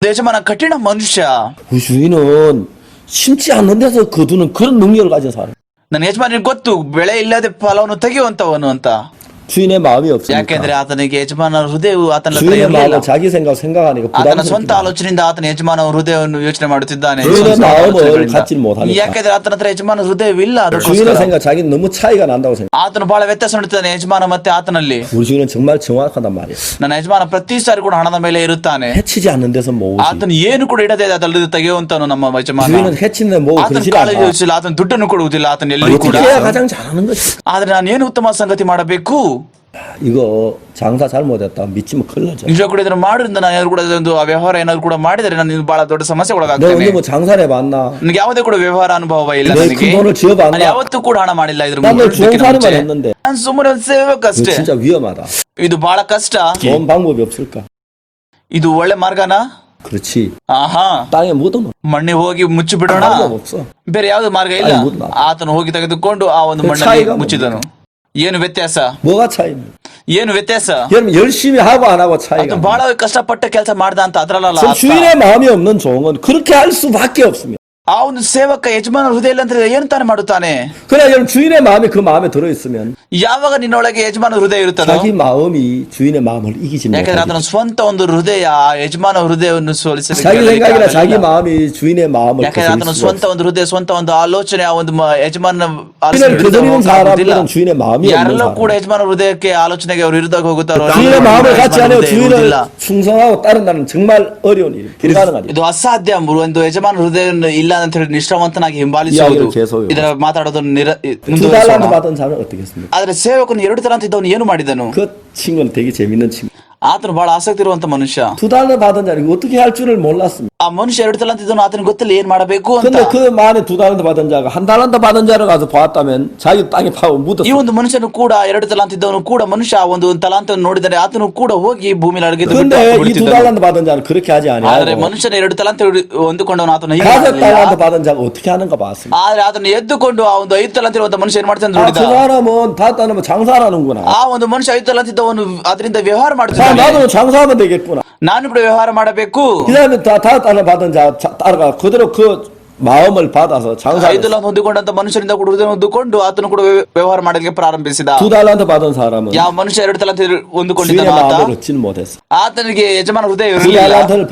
ಯಜಮಾನ ಕಠಿಣ ಮನುಷ್ಯ. 우리 주인은 심지 않는 데서 거두는 그런 능력을 가진 사람. ನನ್ನ ಯಜಮಾನಿಗೆ ಗೊತ್ತು ಬೆಳೆ ಇಲ್ಲದೆ ಫಲವನ್ನು ತೆಗೆಯುವಂತವನು ಅಂತ. 주인의 마음이 ಯಾಕೆಂದ್ರೆ 없으니까. ಆತನಿಗೆ ಯಜಮಾನ ಹೃದಯವು ಆತನ ಹತ್ರ 주인의 ಇರಲಿಲ್ಲ. 마음은 자기 생각 생각하니까 ಆತನ ಸ್ವಂತ 부담스럽다. ಆಲೋಚನೆಯಿಂದ ಆತನ ಯಜಮಾನ ಹೃದಯವನ್ನು ಯೋಚನೆ ಮಾಡುತ್ತಿದ್ದಾನೆ. 주인의 ಸ್ವಂತ 마음을 ಆಲೋಚನೆಗಳಿಂದ. 갖지를 못하니까. ಯಾಕೆಂದ್ರೆ ಆತನ ಹತ್ರ ಯಜಮಾನ ಹೃದಯವಿಲ್ಲ. 주인의 ಅದಕ್ಕೋಸ್ಕರ 생각 자기는 너무 차이가 난다고 생각. ಆತನು ಬಹಳ ವ್ಯತ್ಯಾಸ ನೋಡುತ್ತಾನೆ ಯಜಮಾನ ಮತ್ತೆ ಆತನಲ್ಲಿ. 우리 주인은 정말 정확하단 말이야. ನನ್ನ ಯಜಮಾನ ಪ್ರತಿ ಸಾರಿ ಕೂಡ ಹಣದ ಮೇಲೆ ಇರುತ್ತಾನೆ. 해치지 않는 데서 모으지. ಆತನು ಏನು ಕೂಡ ಇಡದೆ ಅದಲ್ಲದೆ ತೆಗೆಯುವಂತನು ನಮ್ಮ ಯಜಮಾನ. 주인은 해치는 데 모으고 ಆತನ 그러지 ಕಾಳಜಿ 않아. ವಹಿಸಿಲ್ಲ, ಆತನ ದುಡ್ಡನ್ನು ಕೊಡುವುದಿಲ್ಲ ಆತನ ಎಲ್ಲಿ ಕೂಡ. 어떻게 해야 가장 잘하는 거지? ಆದ್ರೆ ನಾನು ಏನು ಉತ್ತಮ ಸಂಗತಿ ಮಾಡಬೇಕು? 이거 장사 잘못했다 믿지면 큰일 나죠. ನಿಜ ಕೂಡ ಇದನ್ನು ಮಾಡೋದ್ರಿಂದ ನಾನು ಏನಾದ್ರು ಕೂಡ ಒಂದು ವ್ಯವಹಾರ ಏನಾದ್ರು ಕೂಡ ಮಾಡಿದರೆ ನಾನು ಬಹಳ ದೊಡ್ಡ ಸಮಸ್ಯೆ 너 ಒಳಗಾಗ್ತೇನೆ. 언제 뭐 장사를 해봤나? ನನಗೆ ಯಾವುದೇ ಕೂಡ ವ್ಯವಹಾರ ಅನುಭವ ಇಲ್ಲ. 내 ನನಗೆ 큰 돈을 지어봤나? ನಾನು ಯಾವತ್ತೂ ಕೂಡ ಹಣ ಮಾಡಿಲ್ಲ. ಇದ್ರ 난 늘 ಮುಂಚೆ 종사를만 했는데. ನಾನು ಸುಮ್ಮನೆ ಒಂದು ಸೇವಕ 이거 ಅಷ್ಟೇ. 진짜 위험하다. ಇದು ಬಹಳ ಕಷ್ಟ. 좋은 방법이 없을까? ಇದು ಒಳ್ಳೆ ಮಾರ್ಗನಾ? 그렇지. ಆಹಾ, 땅에 묻어놓어. ಮಣ್ಣಿಗೆ ಹೋಗಿ ಮುಚ್ಚಿ ಬಿಡೋಣ. 방법 없어. ಬೇರೆ ಯಾವ್ದು ಮಾರ್ಗ ಇಲ್ಲ. ಅಲ್ಲಿ ಮುದ್ದ. ಆತನು ಹೋಗಿ ತೆಗೆದುಕೊಂಡು ಆ ಒಂದು 그 ಮಣ್ಣಲ್ಲಿ 차이가 ಮುಚ್ಚಿದನು. ಏನು ವ್ಯತ್ಯಾಸ? 뭐가 차이입니까? ಏನು ವ್ಯತ್ಯಾಸ? 여러분 열심히 하고 안 하고 차이가. ಆತನು ಬಹಳ ಕಷ್ಟಪಟ್ಟ ಕೆಲಸ ಮಾಡ್ದ ಅಂತ ಅದ್ರಲ್ಲ. 저 주인의 마음이 없는 종은 그렇게 할 수밖에 없습니다. ಆ ಒಂದು ಸೇವಕ ಯಜಮಾನ ಹೃದಯ ಇಲ್ಲ ಅಂದ್ರೆ ಏನು ತಾನೇ ಮಾಡುತ್ತಾನೆ? 그러나 여러분 주인의 마음이 그 마음에 들어있으면 ಯಾವಾಗ ನಿನ್ನೊಳಗೆ ಯಜಮಾನ ಹೃದಯ ಇರುತ್ತದೋ, 자기 마음이 주인의 마음을 이기지 ಯಾಕಂದ್ರೆ 못합니다. ಆತನ ಸ್ವಂತ ಒಂದು ಹೃದಯ ಆ ಯಜಮಾನ ಹೃದಯವನ್ನು ಸೋಲಿಸಲಿಕ್ಕೆ 자기 생각이나 ಆಗಲಿಲ್ಲ. 자기 마음이 주인의 마음을 ಯಾಕಂದ್ರೆ ಆತನ 거스릴 수가 ಸ್ವಂತ ಒಂದು ಹೃದಯ, ಸ್ವಂತ ಒಂದು ಆಲೋಚನೆ ಆ ಒಂದು ಯಜಮಾನ 주인을 거스리는 사람들은 주인의 마음이 없는 ಯಾರೆಲ್ಲ ಕೂಡ 사람. ಯಜಮಾನ ಹೃದಯಕ್ಕೆ ಆಲೋಚನೆಗೆ ಅವರು ವಿರುದ್ಧ ಹೋಗುತ್ತಾರೋ 주인의 마음을 갖지 않으면 ಹೃದಯ 주인을 ಇರುವುದಿಲ್ಲ. 충성하고 따른다는 정말 어려운 일, 불가능한 일. ಇದು ಅಸಾಧ್ಯ. ಒಂದು ಯಜಮಾನ ಹೃದಯ ಇಲ್ಲ ಅಂತ ಹೇಳಿ ನಿಷ್ಠಾವಂತನಾಗಿ ಹಿಂಬಾಲಿಸುವುದು. 이야기를 계속해요. ಇದರ ಮಾತಾಡೋದನ್ನು 두 ಮುಂದುವರಿಸೋಣ. 달란트 받은 사람은 어떻겠습니까? ಆದ್ರೆ ಸೇವಕನು 2 ತಲಾಂತ ಇದ್ದವನು ಏನು ಮಾಡಿದನು? 그 친구는 되게 재밌는 친구. ಆತನು ಬಹಳ ಆಸಕ್ತಿ ಇರುವಂತ ಮನುಷ್ಯ. 두 달란트 받은 자는 어떻게 할 줄을 몰랐습니다. ಆ ಮನುಷ್ಯ 2 ತಲಾಂತ ಇದ್ದವನು ಆತನಿಗೆ ಗೊತ್ತಿಲ್ಲ ಏನ್ ಮಾಡಬೇಕು ಅಂತ. 근데 그 만에 2달란트 받은 자가 1달란트 받은 자를 가서 보았다면 자기 땅에 파고 ಈ 묻었어. ಒಂದು ಮನುಷ್ಯನು ಕೂಡ 2 ತಲಾಂತ ಇದ್ದವನು ಕೂಡ ಮನುಷ್ಯ ಆ ಒಂದು ತಲಾಂತ ನೋಡಿದರೆ ಆತನು ಕೂಡ ಹೋಗಿ ಭೂಮಿಯಲ್ಲಿ ಅಡಗಿದ್ದು ಬಿಟ್ಟು 근데 이 ಹಾಕಿಬಿಡುತ್ತಿದ್ದನು. 2달란트 받은 자는 그렇게 하지 ಆದ್ರೆ 아니하고 ಮನುಷ್ಯನ 2 ತಲಾಂತ ಹೊಂದಿಕೊಂಡವನು ಆತನು ಹೀಗೆ 5달란트 ಮಾಡಲಿಲ್ಲ. 받은 자가 어떻게 하는가 봤습니다. ಆದ್ರೆ ಅದನ್ನು ಎದ್ದುಕೊಂಡು ಆ ಒಂದು 5 ತಲಾಂತ ಇರುವಂತ ಮನುಷ್ಯ ಏನ್ ಮಾಡ್ತಾನೆ 아, ನೋಡಿದ. 저 사람은 다 따르면 장사하는구나. ಆ ಒಂದು ಮನುಷ್ಯ 5 ತಲಾಂತ ಇದ್ದವನು ಅದರಿಂದ ವ್ಯವಹಾರ 자, ಮಾಡ್ತಾನೆ. 나도 장사하면 되겠구나. ನಾನು ಕೂಡ ವ್ಯವಹಾರ ಮಾಡಬೇಕು. 그 다음에 다 따라 받은 자 따라가 그대로 그 마음을 받아서 5 장사를 ತಲಾಂತ ಹೊಂದಿಕೊಂಡಂತ ಮನುಷ್ಯರಿಂದ ಕೂಡ ಹೃದಯ ಹೊಂದಿಕೊಂಡು ಆತನು ಕೂಡ ವ್ಯವಹಾರ ಮಾಡಲಿಕ್ಕೆ ಪ್ರಾರಂಭಿಸಿದ. 2달란트 받은 사람은 ಯಾವ ಮನುಷ್ಯ 2 ತಲಾಂತ 주인의 ಹೊಂದಿಕೊಂಡಿದ್ದನೋ ಆತ 마음을 얻지는 못했어. ಆತನಿಗೆ ಯಜಮಾನ ಹೃದಯ ಇರಲಿಲ್ಲ. 2달란트를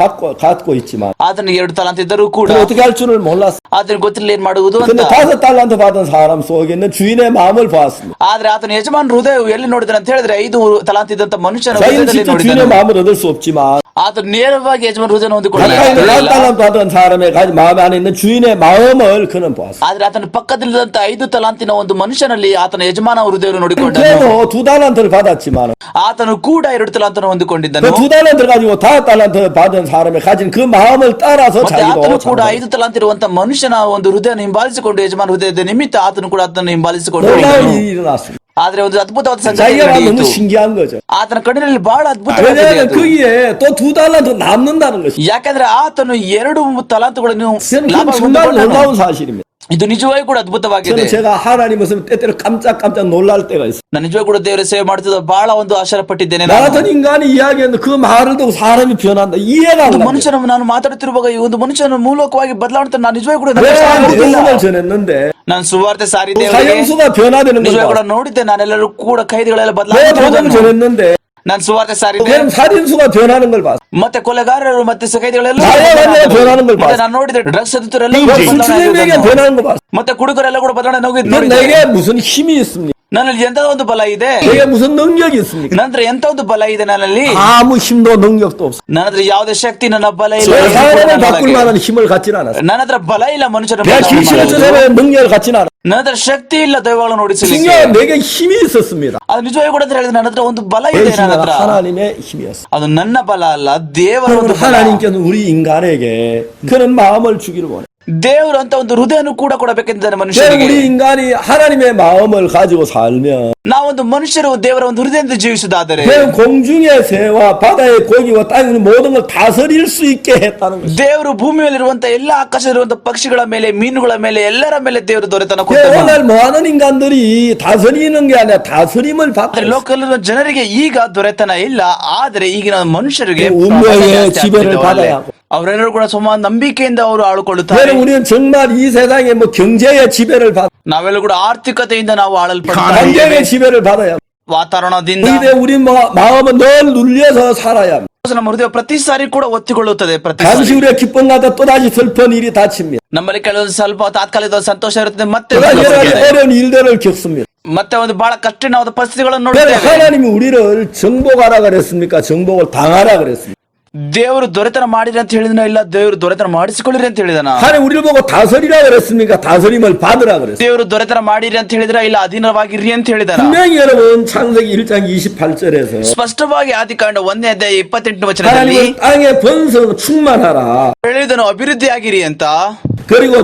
갖고 있지만 ಆತನಿಗೆ 2 ತಲಾಂತ ಇದ್ದರೂ ಕೂಡ 그걸 어떻게 할 줄을 몰랐어. ಆತನಿಗೆ ಗೊತ್ತಿಲ್ಲ ಏನ್ ಮಾಡುವುದು ಅಂತ. 근데 5달란트 받은 사람 속에 있는 주인의 마음을 보았습니다. ಆದ್ರೆ ಆತನ ಯಜಮಾನ ಹೃದಯ ಎಲ್ಲಿ ನೋಡಿದನು ಅಂತ ಹೇಳಿದ್ರೆ 5 ತಲಾಂತ ಇದ್ದಂತ ಮನುಷ್ಯನ 자기는 ಹೃದಯದಲ್ಲಿ 직접 ನೋಡಿದನು. 주인의 마음을 얻을 수 없지만 ಆತ ನೇರವಾಗಿ ಯಜಮಾನ ಹೃದಯ 가까이 있는 ಹೊಂದಿಕೊಳ್ಳಲಿಲ್ಲ. 5달란트 받은 사람의 마음 안에 있는 주인의 마음을 그는 보았어. ಆದ್ರೆ ಆತನ ಪಕ್ಕದಲ್ಲಿದ್ದಂತ 5 ತಲಾಂತಿನ ಒಂದು ಮನುಷ್ಯನಲ್ಲಿ ಆತನ ಯಜಮಾನ ಹೃದಯವನ್ನು ನೋಡಿಕೊಂಡನು. 그래도 2달란트를 받았지만 ಆತನು ಕೂಡ 2 ತಲಾಂತನ ಹೊಂದಿಕೊಂಡಿದ್ದನು. 그 2달란트를 가지고 5달란트 받은 사람이 가진 그 마음을 따라서 ಮತ್ತೆ ಆತನು ಕೂಡ 자기도 5 ತಲಾಂತ ಇರುವಂತ ಮನುಷ್ಯನ ಒಂದು ಹೃದಯವನ್ನು ಹಿಂಬಾಲಿಸಿಕೊಂಡು ಯಜಮಾನ ಹೃದಯದ ನಿಮಿತ್ತ ಆತನು ಕೂಡ ಅದನ್ನು ಹಿಂಬಾಲಿಸಿಕೊಂಡು 놀라운 ಹೋಗಿದ್ದನು. 일이 일어났습니다. ಆದ್ರೆ ಒಂದು ಅದ್ಭುತವಾದ ಸಂಗತಿ 자기가 너무 ನಡೆಯಿತು. 신기한 거죠. ಆತನ ಕಣ್ಣಿನಲ್ಲಿ ಬಹಳ ಅದ್ಭುತವಾಗಿದೆ 왜냐하면 ಅದು. 거기에 또 2달란트 남는다는 것이 ಯಾಕಂದ್ರೆ ಆತನು 2 ತಲಾಂತುಗಳನ್ನು 저는 ಲಾಭ 그건 정말 ಹೊಂದಿಕೊಂಡನು. 놀라운 사실입니다. ಇದು ನಿಜವಾಗಿ ಕೂಡ ಅದ್ಭುತವಾಗಿದೆ. 저는 제가 하나님 모습 때때로 깜짝깜짝 놀랄 때가 있어요. ನಾನು ನಿಜವಾಗಿ ಕೂಡ ದೇವರ ಸೇವೆ ಮಾಡ್ತಿದ್ದ ಬಹಳ ಒಂದು ಆಶ್ಚರ್ಯ ಪಟ್ಟಿದ್ದೇನೆ. 나 같은 인간이 이야기했는데 그 말을 듣고 사람이 변한다. 이해가 안 ಒಂದು 가요. ಮನುಷ್ಯನ ನಾನು ಮಾತಾಡುತ್ತಿರುವಾಗ ಈ ಒಂದು ಮನುಷ್ಯನ ಮೂಲಕವಾಗಿ ಬದಲಾವಣೆ ನಾನು ನಿಜವಾಗಿ ಕೂಡ 내가 ಆಗುವುದಿಲ್ಲ. 복음을 전했는데 ನಾನು ಸುವಾರ್ತೆ ಸಾರಿದ್ದೆ 사형수가 변화되는 걸 ನಿಜವಾಗಿ ಕೂಡ 봤어요. ನೋಡಿದ್ದೆ. ನಾನೆಲ್ಲರೂ ಕೂಡ ಖೈದಿಗಳೆಲ್ಲ 내가 복음을 ಬದಲಾವಣೆ 전했는데 ನಾನು ಸುವಾರ್ತೆ ಸಾರಿದ್ದೆ. 그럼 살인수가 변하는 걸 봤어. ಮತ್ತೆ ಕೊಲೆಗಾರರು ಮತ್ತೆ ಖೈದಿಗಳೆಲ್ಲ 나야가 변하는 걸 ಮತ್ತೆ 봤어. ನಾನು ನೋಡಿದೆ ಡ್ರಗ್ಸ್ ಅದಿದ್ದರೆಲ್ಲ 술주정에게 변하는 거 봤어. ಮತ್ತೆ ಕುಡುಕರೆಲ್ಲ ಕೂಡ ಬದಲಾವಣೆ 근데 ನೋಡಿದೆ. 내게 무슨 힘이 있습니까? ನನ್ನಲ್ಲಿ ಎಂತ ಒಂದು ಬಲ ಇದೆ, 내게 무슨 능력이 있습니까? ನಂತರ ಎಂತ ಒಂದು ಬಲ ಇದೆ ನನ್ನಲ್ಲಿ. 아무 힘도 능력도 없어. ನನ್ನ ಹತ್ರ ಯಾವುದೇ ಶಕ್ತಿ, ನನ್ನ ಬಲ ಇಲ್ಲ. 내 사람을 바꿀 ನನಗೆ. 만한 힘을 갖지는 않았어. ನನ್ನ ಹತ್ರ ಬಲ ಇಲ್ಲ ಮನುಷ್ಯನ 내가 귀신을 쫓아내는 능력을 갖지는 않았어. ನನ್ನ ಹತ್ರ ಶಕ್ತಿ ಇಲ್ಲ ದೈವಗಳನ್ನು ನೋಡಿಸಲಿಕ್ಕೆ. 중요한 내게 힘이 있었습니다. ಅದು ನಿಜವಾಗಿ ಕೂಡ ಅಂತ ಹೇಳಿದ್ರೆ ನನ್ನ ಹತ್ರ ಒಂದು ಬಲ 내 ಇದೆ. ನನ್ನ 힘은 ಹತ್ರ 하나님의 힘이었어. ಅದು ನನ್ನ ಬಲ ಅಲ್ಲ, ದೇವರ 여러분 ಒಂದು ಬಲ. 하나님께서는 우리 인간에게 그런 마음을 주기를 원해. ದೇವರು ಅಂತ ಒಂದು ಹೃದಯನು ಕೂಡ ಕೊಡಬೇಕೆಂದಿದ್ದಾರೆ 그래서 ಮನುಷ್ಯನಿಗೆ. 우리 인간이 하나님의 마음을 가지고 살면 ನಾವೊಂದು ಮನುಷ್ಯರು ದೇವರ ಒಂದು ಹೃದಯದಿಂದ ಜೀವಿಸುವುದಾದರೆ 그냥 공중의 새와 바다의 고기와 땅에 있는 모든 걸 다스릴 수 있게 했다는 거죠. ದೇವರು ಭೂಮಿಯಲ್ಲಿರುವಂತ ಎಲ್ಲ ಆಕಾಶದಲ್ಲಿರುವಂತ ಪಕ್ಷಿಗಳ ಮೇಲೆ, ಮೀನುಗಳ ಮೇಲೆ, ಎಲ್ಲರ ಮೇಲೆ ದೇವರು ದೊರೆತನ ಕೊಟ್ಟನು. 오늘 많은 인간들이 다스리는 게 아니라 다스림을 받고 ಆದ್ರೆ ಲೋಕದಲ್ಲಿರುವ ಜನರಿಗೆ ಈಗ ದೊರೆತನ ಇಲ್ಲ, ಆದ್ರೆ ಈಗಿನ ಮನುಷ್ಯರಿಗೆ 운명의 ಜಾಸ್ತಿ 지배를 ಆಗ್ತಿದೆ. 받아야 하고. ಅವರೆಲ್ಲರೂ ಕೂಡ ಸುಮಾರು ನಂಬಿಕೆಯಿಂದ ಅವರು ಆಳುಕೊಳ್ಳುತ್ತಾರೆ. 그래서 우리는 정말 이 세상에 뭐 경제의 지배를 받, ನಾವೆಲ್ಲ ಕೂಡ ಆರ್ಥಿಕತೆಯಿಂದ ನಾವು ಆಳಲ್ಪಡ್ತಾ 환경의 지배를 받아야 합니다. ವಾತಾವರಣದಿಂದ 이때 우리 마음은 늘 눌려서 살아야 합니다. ನಮ್ಮ ಹೃದಯ ಪ್ರತಿ ಸಾರಿ ಕೂಡ ಒತ್ತಿಕೊಳ್ಳುತ್ತದೆ. ಪ್ರತಿ 잠시 ಸಾರಿ 우리가 기쁨 가다 또다시 슬픈 일이 닥칩니다. ನಮ್ಮಲ್ಲಿ ಕೆಲವೊಂದು ಸ್ವಲ್ಪ ತಾತ್ಕಾಲಿಕ ಸಂತೋಷ ಇರುತ್ತೆ, ಮತ್ತೆ 여러 ದುಃಖ 가지 ಬರ್ತದೆ. 어려운 일들을 겪습니다. ಮತ್ತೆ ಒಂದು ಬಹಳ ಕಠಿಣವಾದ ಪರಿಸ್ಥಿತಿಗಳನ್ನು 그래서 ನೋಡುತ್ತೇವೆ. 하나님이 우리를 정복하라 그랬습니까? 정복을 당하라 그랬습니까? ದೇವರು ದೊರೆತನ ಮಾಡಿರಿ ಅಂತ ಹೇಳಿದನ, ಇಲ್ಲ ದೇವರು ದೊರೆತನ ಮಾಡಿಸಿಕೊಳ್ಳಿರಿ ಅಂತ ಹೇಳಿದನ. 하나님 우리를 보고 다스리라 그랬습니까? 다스림을 받으라 그랬습니까? ದೇವರು ದೊರೆತನ ಮಾಡಿರಿ ಅಂತ ಹೇಳಿದ್ರ, ಇಲ್ಲ ಅಧೀನವಾಗಿರ್ರಿ ಅಂತ ಹೇಳಿದನ. 분명히 여러분 창세기 1장 28절에서 ಸ್ಪಷ್ಟವಾಗಿ ಆದಿಕಾಂಡ 1ನೇ ಅಧ್ಯಾಯ 28ನೇ ವಚನದಲ್ಲಿ 하나님은 땅의 번성 충만하라. ಹೇಳಿದನು ಅಭಿವೃದ್ಧಿ ಆಗಿರಿ ಅಂತ, 그리고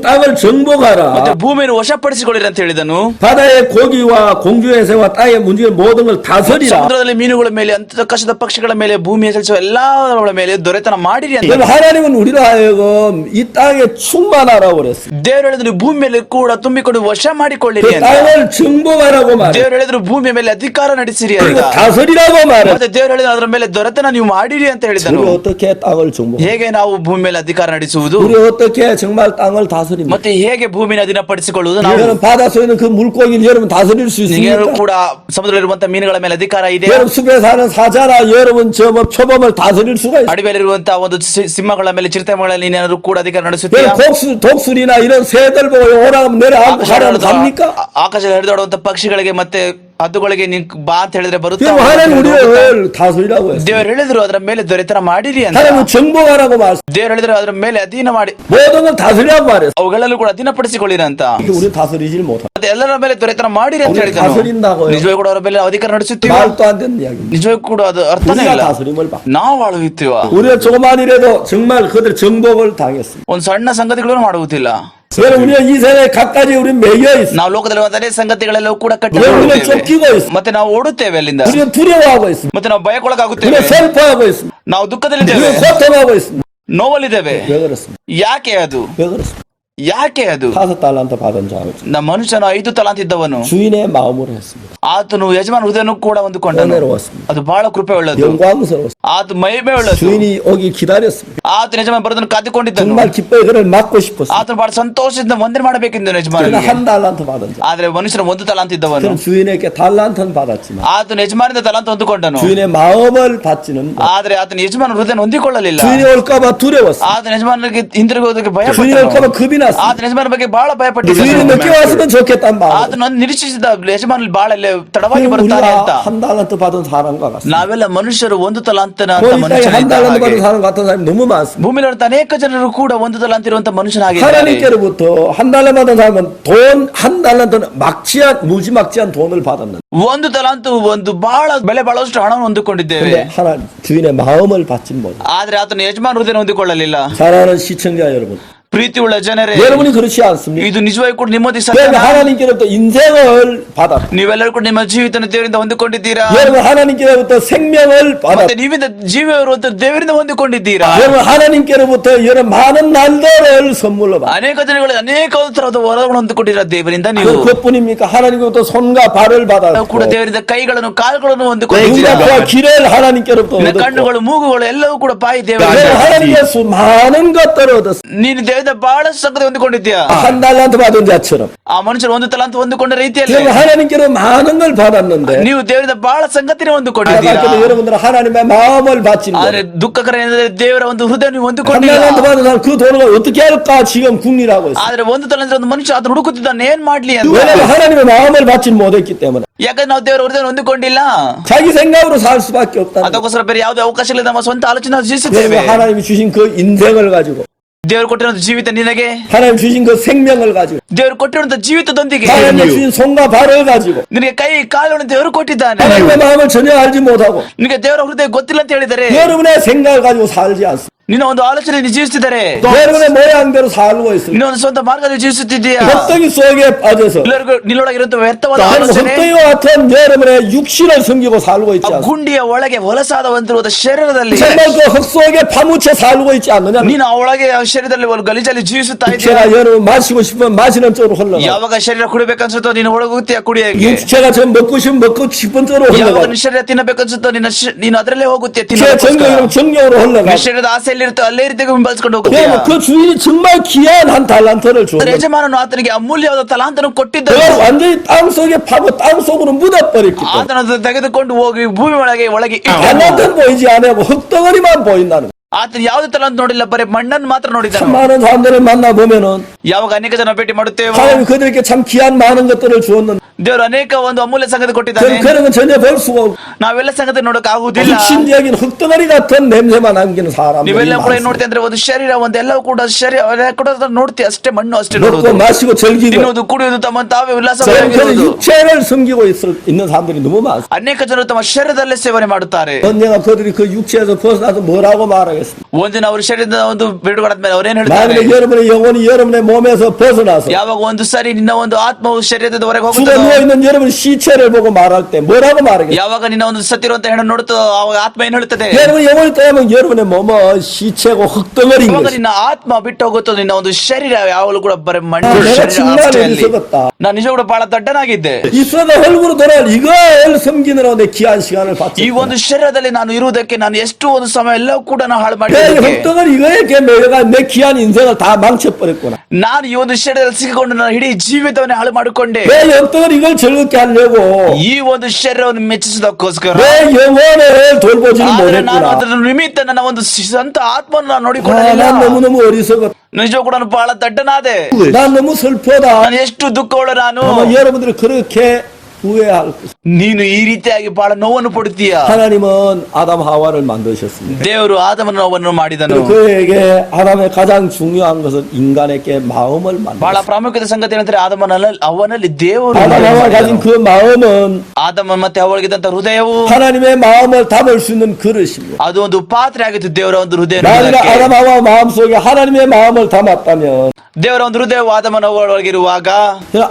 땅을 정복하라. ಮತ್ತೆ ಭೂಮಿಯನ್ನು ವಶಪಡಿಸಿಕೊಳ್ಳಿರಿ ಅಂತ ಹೇಳಿದನು. 바다의 고기와 공중의 새와 땅에 문지는 모든 걸 다스리라. ಸಮುದ್ರದಲ್ಲಿ ಮೀನುಗಳ ಮೇಲೆ, ಅಂತರ್ಕಾಶದ ಪಕ್ಷಿಗಳ ಮೇಲೆ, ಭೂಮಿಯ ಚಲಿಸುವ ಎಲ್ಲಗಳ ಮೇಲೆ ದೊರೆತನ ಮಾಡಿರಿ ಅಂತ. 그럼 하나님은 우리로 하여금 이 땅에 충만하라고 그랬어요. ದೇವರು ಹೇಳಿದ್ರು ಭೂಮಿ ಮೇಲೆ ಕೂಡ ತುಂಬಿಕೊಂಡು ವಶ ಮಾಡಿಕೊಳ್ಳಿರಿ 그 ಅಂತ. 땅을 정복하라고 말해. ದೇವರು ಹೇಳಿದ್ರು ಭೂಮಿಯ ಮೇಲೆ ಅಧಿಕಾರ ನಡೆಸಿರಿ 그리고 ಅಂತ. 다스리라고 말해. ಮತ್ತೆ ದೇವರು ಹೇಳಿದ್ರು ಅದರ ಮೇಲೆ ದೊರೆತನ ನೀವು ಮಾಡಿರಿ ಅಂತ ಹೇಳಿದನು. 우리 어떻게 땅을 정복? ಹೇಗೆ ನಾವು ಭೂಮಿ ಮೇಲೆ ಅಧಿಕಾರ ನಡೆಸುವುದು, 우리 어떻게 정말 땅을 다스립니까? ಮತ್ತೆ ಹೇಗೆ ಭೂಮಿನ ಅಧೀನಪಡಿಸಿಕೊಳ್ಳುವುದು? ನಾವು 여러분 바다 속에 있는 그 물고기를 여러분 다스릴 수 ನಿಮಗೆಲ್ಲರೂ 있습니까? ಕೂಡ ಸಮುದ್ರದಲ್ಲಿರುವಂತಹ ಮೀನುಗಳ ಮೇಲೆ ಅಧಿಕಾರ ಇದೆ. 여러분 숲에 사는 사자나 여러분 저 뭐 표범을 다스릴 수가 있어요. ಅಡವಿಯಲ್ಲಿರುವಂತಹ ಒಂದು ಸಿಂಹಗಳ ಮೇಲೆ, ಚಿರತೆಗಳಲ್ಲಿ ನೀನೇನಾದ್ರು ಕೂಡ ಅಧಿಕಾರ ನಡೆಸುತ್ತೀಯಾ? 여러분 독수리나 이런 새들 보고 오라면 내려앉고 하라면 갑니까? ಆಕಾಶದಲ್ಲಿ ಹರಿದಾಡುವಂತ ಪಕ್ಷಿಗಳಿಗೆ ಮತ್ತೆ ಹದ್ದುಗಳಿಗೆ ನೀನ್ ಬಾ ಅಂತ ಹೇಳಿದ್ರೆ ಬರುತ್ತೆ. 그럼 하나님 우리를 다스리라고 했어요. ದೇವರು ಹೇಳಿದ್ರು ಅದರ ಮೇಲೆ ದೊರೆತನ ಮಾಡಿರಿ ಅಂತ. 하나님은 정복하라고 말씀. ದೇವರು ಹೇಳಿದ್ರು ಅದರ ಮೇಲೆ ಅಧೀನ ಮಾಡಿ 모든 걸 다스리라고 말했어. ಅವುಗಳಲ್ಲೂ ಕೂಡ ಅಧೀನಪಡಿಸಿಕೊಳ್ಳಿರಿ ಅಂತ. 우리 다스리질 못하. ಮತ್ತೆ ಎಲ್ಲರ ಮೇಲೆ ದೊರೆತನ ಮಾಡಿರಿ ಅಂತ 우리 ಹೇಳಿದ್ರು. 다스린다고요. ನಿಜವಾಗಿ ಕೂಡ ಅವರ ಮೇಲೆ ಅಧಿಕಾರ ನಡೆಸುತ್ತೀವಿ. 말도 안 되는 이야기. ನಿಜವಾಗಿ ಕೂಡ ಅದು ಅರ್ಥನೇ 우리가 ಇಲ್ಲ. 다스림을 받. ನಾವು ಆಳುತ್ತೀವ. 우리가 조그만 일에도 정말 그들 정복을 당했습니다. ಒಂದ್ ಸಣ್ಣ ಸಂಗತಿಗಳನ್ನು ಮಾಡುವುದಿಲ್ಲ. 그럼 우리가 이 세상에 각가지 우리 매여 있어. ನಾವು ಲೋಕದಲ್ಲಿ ಅದೇ ಸಂಗತಿಗಳೆಲ್ಲವೂ ಕೂಡ ಕಟ್ಟಿ 우리가 쫓기고 있어. ಮತ್ತೆ ನಾವು ಓಡುತ್ತೇವೆ ಅಲ್ಲಿಂದ. 우리가 두려워하고 있습니다. ಮತ್ತೆ ನಾವು ಭಯಕ್ಕೊಳಗಾಗುತ್ತೇವೆ. 우리가 슬퍼하고 있습니다. ನಾವು ದುಃಖದಲ್ಲಿದ್ದೇವೆ, 우리가 고통하고 있습니다. ನೋವಲ್ಲಿದ್ದೇವೆ. 왜 그렇습니까? ಯಾಕೆ ಅದು? 왜 그렇습니까? ಯಾಕೆ ಅದು? 5달란트 받은 자가 ನಮ್ಮ ಮನುಷ್ಯನು 5 ತಲಾಂತ ಇದ್ದವನು 주인의 마음으로 했습니다. ಆತನು ಯಜಮಾನ ಹೃದಯನು ಕೂಡ ಹೊಂದಿಕೊಂಡನು. 은혜로웠습니다. ಅದು ಬಹಳ ಕೃಪೆ ಉಳ್ಳದು, 영광스러웠습니다. ಆತ ಮಹಿಮೆ ಉಳ್ಳದು. 주인이 오길 기다렸습니다. ಆತನ ಯಜಮಾನ ಬರೋದನ್ನು ಕಾದುಕೊಂಡಿದ್ದನು. 정말 기뻐요. 그를 맞고 싶었습니다. ಆತನು ಬಹಳ ಸಂತೋಷದಿಂದ ವಂದನೆ ಮಾಡಬೇಕೆಂದು 그러나 ಯಜಮಾನನಿಗೆ. 1달란트 받은 자. ಆದ್ರೆ ಮನುಷ್ಯನ 1 ತಲಾಂತ ಇದ್ದವನು 그는 주인에게 달란트는 받았지만 ಆತನ ಯಜಮಾನಿಂದ ತಲಾಂತ ಹೊಂದಿಕೊಂಡನು. 주인의 마음을 받지는 ಆದ್ರೆ ಆತನ ಯಜಮಾನ ಹೃದಯ ಹೊಂದಿಕೊಳ್ಳಲಿಲ್ಲ. 주인이 올까봐 두려웠습니다. ಆತನ ಯಜಮಾನನಿಗೆ ಹಿಂದಿರುಗೋದಕ್ಕೆ ಭಯ 주인이 ಪಟ್ಟನು. 올까봐 겁이 났습니다. ಆತನ ಯಜಮಾನ ಬಗ್ಗೆ ಬಹಳ ಭಯ 주인이 ಪಟ್ಟಿದ್ದನು. 늦게 왔으면 좋겠다는 마음. ಆತನ ನಿರೀಕ್ಷಿಸಿದ ಯಜಮಾನ ಬಹಳ ತಡವಾಗಿ ಬರುತ್ತಾನೆ ಅಂತ. 우리가 1달란트 받은 사람과 같습니다. ನಾವೆಲ್ಲ ಮನುಷ್ಯರು 1 ತಲಾಂತನ 이 땅에 ಮನುಷ್ಯನಿದ್ದ 1달란트 받은 ಹಾಗೆ. 사람 같은 사람이 너무 많습니다. ಭೂಮಿಲಿರುವಂತ ಅನೇಕ ಜನರು ಕೂಡ 1 ತಲಾಂತ ಇರುವಂತ ಮನುಷ್ಯನಾಗಿದ್ದಾರೆ. 하나님께로부터 1달란트 받은 사람은 돈 1달란트는 무지막지한 돈을 받았는데 1 ತಲಾಂತು ಒಂದು ಬಹಳ ಬೆಲೆ ಬಾಳುವಷ್ಟು ಹಣವನ್ನು ಹೊಂದಿಕೊಂಡಿದ್ದೇವೆ. 근데 하나님 주인의 마음을 받지 못. ಆದ್ರೆ ಆತನ ಯಜಮಾನ ಹೃದಯ ಹೊಂದಿಕೊಳ್ಳಲಿಲ್ಲ. 사랑하는 시청자 여러분, ಪ್ರೀತಿ ಉಳ್ಳ ಜನರೇ, 여러분이 그렇지 않습니까? ಇದು ನಿಜವಾಗಿ ಕೂಡ ನಿಮ್ಮದಿ 그러면 ಸತ್ಯ. 하나님께로부터 인생을 받았. ನೀವೆಲ್ಲರೂ ಕೂಡ ನಿಮ್ಮ ಜೀವಿತನ ದೇವರಿಂದ ಹೊಂದಿಕೊಂಡಿದ್ದೀರಾ. 여러분 하나님께로부터 생명을 받았. ಮತ್ತೆ ನೀವಿಂದ ಜೀವ ಇರುವಂತ ದೇವರಿಂದ ಹೊಂದಿಕೊಂಡಿದ್ದೀರಾ. 여러분 하나님께로부터 여러 많은 날들을 선물로 받. ಅನೇಕ ಜನಗಳು ಅನೇಕ ತರಹದ ವರಗಳನ್ನು ಹೊಂದಿಕೊಂಡಿದ್ದೀರಾ ದೇವರಿಂದ. ನೀವು 그것뿐입니까? 하나님께로부터 손과 발을 ಕೂಡ 받았고 ದೇವರಿಂದ ಕೈಗಳನ್ನು ಕಾಲುಗಳನ್ನು ಹೊಂದಿಕೊಂಡಿದ್ದೀರಾ. 눈과 귀를 하나님께로부터 ನಿನ್ನ 얻었고 ಕಣ್ಣುಗಳು ಮೂಗುಗಳು ಎಲ್ಲವೂ ಕೂಡ ಬಾಯಿ 여러분 ದೇವರಿಂದ. 하나님께서 많은 것들을 얻었어. ನೀನು ದೇವರಿಂದ ಬಹಳಷ್ಟು ಸಂಗತಿ ಹೊಂದಿಕೊಂಡಿದ್ದೀಯಾ. 1달란트 받은 자처럼. ಆ ಮನುಷ್ಯರು 1 ತಲಾಂತ ಹೊಂದಿಕೊಂಡ ರೀತಿಯಲ್ಲಿ 여러분 하나님께로 많은 걸 받았는데 ನೀವು ದೇವರಿಂದ ಬಹಳ ಸಂಗತಿನ ಹೊಂದಿಕೊಂಡಿದ್ದೀರಾ. 안타깝게도 여러분들은 하나님의 마음을 받지는 ಆದ್ರೆ ದುಃಖಕರ ಏನಂದ್ರೆ ದೇವರ ಒಂದು ಹೃದಯ ನೀವು 1달란트 ಹೊಂದಿಕೊಂಡಿಲ್ಲ. 받은 사람 그 돈을 어떻게 할까 지금 궁리하고 있어요. ಆದ್ರೆ 1 ತಲಾಂತ ಒಂದು ಮನುಷ್ಯ ಅದನ್ನು ಹುಡುಕುತ್ತಿದ್ದಾನೆ, ಏನ್ ಮಾಡ್ಲಿ ಅಂತ. 왜냐하면 하나님의 마음을 받지 못했기 때문에 ಯಾಕಂದ್ರೆ ನಾವು ದೇವರ ಹೃದಯ ಹೊಂದಿಕೊಂಡಿಲ್ಲ. 자기 생각으로 살 수밖에 없다는 거예요. ಅದಕ್ಕೋಸ್ಕರ ಬೇರೆ ಯಾವುದೇ ಅವಕಾಶ ಇಲ್ಲ, ನಮ್ಮ ಸ್ವಂತ ಆಲೋಚನೆ ಜೀವಿಸುತ್ತೇವೆ. 여러분 하나님이 주신 그 인생을 가지고 ದೇವರು ಕೊಟ್ಟಿರುವಂತ ಜೀವಿತ ನಿನಗೆ, 하나님 주신 그 생명을 가지고 ದೇವರು ಕೊಟ್ಟಿರುವಂತ ಜೀವಿತದೊಂದಿಗೆ 하나님 주신 손과 발을 가지고 ನಿನಗೆ ಕೈ ಕಾಲನ್ನು ದೇವರು ಕೊಟ್ಟಿದ್ದಾನೆ. 하나님의 마음을 전혀 알지 못하고 ನಿನಗೆ ದೇವರ ಹೃದಯ ಗೊತ್ತಿಲ್ಲ ಅಂತ ಹೇಳಿದರೆ 여러분의 생각을 가지고 살지 않습니다. ನಿನ್ನ ಒಂದು ಆಲೋಚನೆ ಜೀವಿಸುತ್ತಿದ್ದಾರೆ. 여러분의 모양대로 살고 있습니다. ನಿನ್ನ ಒಂದು ಸ್ವಂತ ಮಾರ್ಗದಲ್ಲಿ ಜೀವಿಸುತ್ತಿದ್ದೀಯಾ. 헛되기 속에 빠져서 ಎಲ್ಲರಿಗೂ ನಿನ್ನೊಳಗಿರುವಂತ ವ್ಯರ್ಥವಾದ 하나님 ಆಲೋಚನೆ 헛되기와 같은 여러분의 육신을 섬기고 살고 있지 ಆ 않습니다. ಗುಂಡಿಯ ಒಳಗೆ ಹೊಲಸಾದವಂತಿರುವ ಶರೀರದಲ್ಲಿ 정말 그 흙 속에 파묻혀 살고 있지 않느냐. ನೀನು ಆ ಒಳಗೆ ಆ ಶರೀರದಲ್ಲಿ ಒಂದು ಗಲೀಜಲ್ಲಿ ಜೀವಿಸುತ್ತಾ ಇದೆಯಾ. 육체가 여러분 마시고 싶으면 마시는 쪽으로 흘러가. ಯಾವಾಗ ಶರೀರ ಕುಡಿಬೇಕನ್ಸುತ್ತೋ ನೀನು ಒಳಗೋಗ್ತೀಯ ಕುಡಿಯಕ್ಕೆ. 육체가 좀 먹고 싶으면 먹고 싶은 쪽으로 ಯಾವಾಗ 흘러가. ನಿನ್ನ ಶರೀರ ತಿನ್ನಬೇಕನ್ಸುತ್ತೋ ನೀನು ಅದರಲ್ಲೇ ಹೋಗುತ್ತೀಯ 제 ತಿನ್ನೋದಕ್ಕೋಸ್ಕರ. 정경이면 정경으로 흘러가. ನಿನ್ನ ಶರೀರದ ಆಸೆಯಲ್ಲಿರುತ್ತೋ ಅಲ್ಲೇ ರೀತಿಯಾಗಿ ಹಿಂಬಾಲಿಸಿಕೊಂಡು ಹೋಗುತ್ತೀಯ. 그러면 그 주인이 정말 귀한 한 달란트를 줬는데 ಯಜಮಾನನು ಆತನಿಗೆ ಅಮೂಲ್ಯವಾದ ತಲಾಂತನು ಕೊಟ್ಟಿದ್ದ. 그걸 완전히 땅 속에 파고 땅 속으로 묻어버렸기 때문에 ಆತನ ತೆಗೆದುಕೊಂಡು ಹೋಗಿ ಭೂಮಿ ಒಳಗೆ 달란트는 보이지 않고 흙덩어리만 보인다는 거예요. ಆತನ ಯಾವ್ದು ತಲಾಂತ ನೋಡಿಲ್ಲ, ಬರೀ ಮಣ್ಣನ್ನು ಮಾತ್ರ ನೋಡಿದ್ದಾನೆ. 참 많은 사람들을 만나보면은 ಯಾವಾಗ ಅನೇಕ ಜನ ಭೇಟಿ ಮಾಡುತ್ತೇವೆ, 하나님이 그들에게 참 귀한 많은 것들을 주었는데 ದೇವರು ಅನೇಕ ಒಂದು ಅಮೂಲ್ಯ ಸಂಗತಿ ಕೊಟ್ಟಿದ್ದಾನೆ. 그런 건 전혀 볼 수가 없고 ನಾವೆಲ್ಲ ಸಂಗತಿ ನೋಡಕ್ ಆಗುವುದಿಲ್ಲ. 육신적인 흙덩어리 같은 냄새만 남기는 사람들이 ನೀವೆಲ್ಲ ಕೂಡ ಏನ್ 많습니다. ನೋಡ್ತೀವಿ ಅಂದ್ರೆ ಒಂದು ಶರೀರ ಒಂದೆಲ್ಲವೂ ಕೂಡ ಶರೀರ ಕೂಡ ನೋಡ್ತೀವಿ ಅಷ್ಟೇ, ಮಣ್ಣು ಅಷ್ಟೇ 먹고 ನೋಡುವುದು, 마시고 즐기고 ತಿನ್ನುವುದು, ಕುಡಿಯುವುದು, ತಮ್ಮ ತಾವೇ 그런 ಉಲ್ಲಾಸವಾಗಿರುವುದು. 육체를 섬기고 있는 사람들이 너무 많습니다. ಅನೇಕ ಜನರು ತಮ್ಮ ಶರೀರದಲ್ಲೇ ಸೇವನೆ ಮಾಡುತ್ತಾರೆ. 언젠가 그들이 그 육체에서 벗어나서 뭐라고 말하겠습니까? ಒಂದಿನ ಅವರು ಶರೀರದ ಒಂದು ಬಿಡುಗಡಾದ್ಮೇಲೆ ಅವ್ರೇನ್ ಹೇಳ್ತಾರೆ, 만약에 여러분의 영혼이 여러분의 몸에서 벗어나서 ಯಾವಾಗ ಒಂದು ಸರಿ ನಿನ್ನ ಒಂದು ಆತ್ಮವು ಶರೀರದ ಹೊರಗೆ 죽어 ಹೋಗುತ್ತದೆ, 누워있는 여러분 시체를 보고 말할 때 뭐라고 말하겠어요? ಯಾವಾಗ ನಿನ್ನ ಒಂದು ಸತ್ತಿರುವಂತ ಹೆಣ್ಣು ನೋಡುತ್ತೋ ಅವಾಗ ಆತ್ಮ ಏನ್ ಹೇಳುತ್ತದೆ, 여러분 영혼이 떠나면 여러분의 몸은 시체고 흙덩어리인 ಯಾವಾಗ 것이. ನಿನ್ನ ಆತ್ಮ ಬಿಟ್ಟು ಹೋಗುತ್ತೋ ನಿನ್ನ ಒಂದು ಶರೀರ ಯಾವಾಗಲೂ ಕೂಡ ಬರೀ ಮಣ್ಣು 내가 ಶರೀರ 정말 ಅಷ್ಟೇ ಅಲ್ಲಿ. 어리석었다. ನಾನು ನಿಜ ಕೂಡ ಬಹಳ ದಡ್ಡನಾಗಿದ್ದೆ. 있어도 헐구로 돌아올 이걸 섬기느라고 내 귀한 시간을 ಈ 바쳤다. ಒಂದು ಶರೀರದಲ್ಲಿ ನಾನು ಇರುವುದಕ್ಕೆ ನಾನು ಎಷ್ಟು ಒಂದು ಸಮಯ ಎಲ್ಲವೂ ಕೂಡ ನಾನು ಹಾಳು 내 ಮಾಡಿದ್ದೇನೆ. 흙덩어리 이거에 매여가 내 귀한 인생을 다 망쳐버렸구나. ನಾನು ಈ ಒಂದು ಶರೀರದಲ್ಲಿ ಸಿಕ್ಕಿಕೊಂಡು ನನ್ನ ಇಡೀ ಜೀವಿತವನ್ನೇ ಹಾಳು ಮಾಡಿಕೊಂಡೆ. 내 흙덩어리 이걸 즐겁게 하려고 ಈ ಒಂದು ಶರೀರವನ್ನು ಮೆಚ್ಚಿಸೋದಕ್ಕೋಸ್ಕರ, 내 영혼을 돌보지는 ಆದ್ರೆ ನಾನು 못했구나. ಅದರ ನಿಮಿತ್ತ ನನ್ನ ಒಂದು ಸ್ವಂತ ಆತ್ಮವನ್ನು ನಾನು 아, ನೋಡಿಕೊಳ್ಳಲಿಲ್ಲ. 난 너무너무 어리석었다. ನಿಜ ಕೂಡ ನಾನು ಬಹಳ ದಡ್ಡನಾದೆ. 난 너무 슬퍼다. ನಾನು ಎಷ್ಟು ದುಃಖವುಳ್ಳ ನಾನು. 아마 여러분들이 그렇게 후회할 것입니다. ನೀನು ಈ ರೀತಿಯಾಗಿ ಬಹಳ ನೋವನ್ನು ಪಡುತ್ತೀಯ. 하나님은 아담 하와를 만드셨습니다. ದೇವರು ಆದಮನ ಅವನನ್ನು ಮಾಡಿದನು. 그에게 아담의 가장 중요한 것은 인간에게 마음을 ಬಹಳ 만드셨습니다. ಪ್ರಾಮುಖ್ಯದ ಸಂಗತಿ ಏನಂದ್ರೆ ಅವನಲ್ಲಿ ದೇವರು 아담 하와 가진 그 마음은 ಆದಮ ಮತ್ತೆ ಅವಳಿಗಿದ್ದಂತ ಹೃದಯವು 하나님의 마음을 담을 수 있는 그릇입니다. ಅದು ಒಂದು ಪಾತ್ರೆ ಆಗಿತ್ತು. ದೇವರ ಒಂದು ಹೃದಯ. 만약 아담 하와 마음속에 하나님의 마음을 담았다면 ದೇವರ ಒಂದು ಹೃದಯವು ಆದಮನ ಒಳಗಿರುವಾಗ,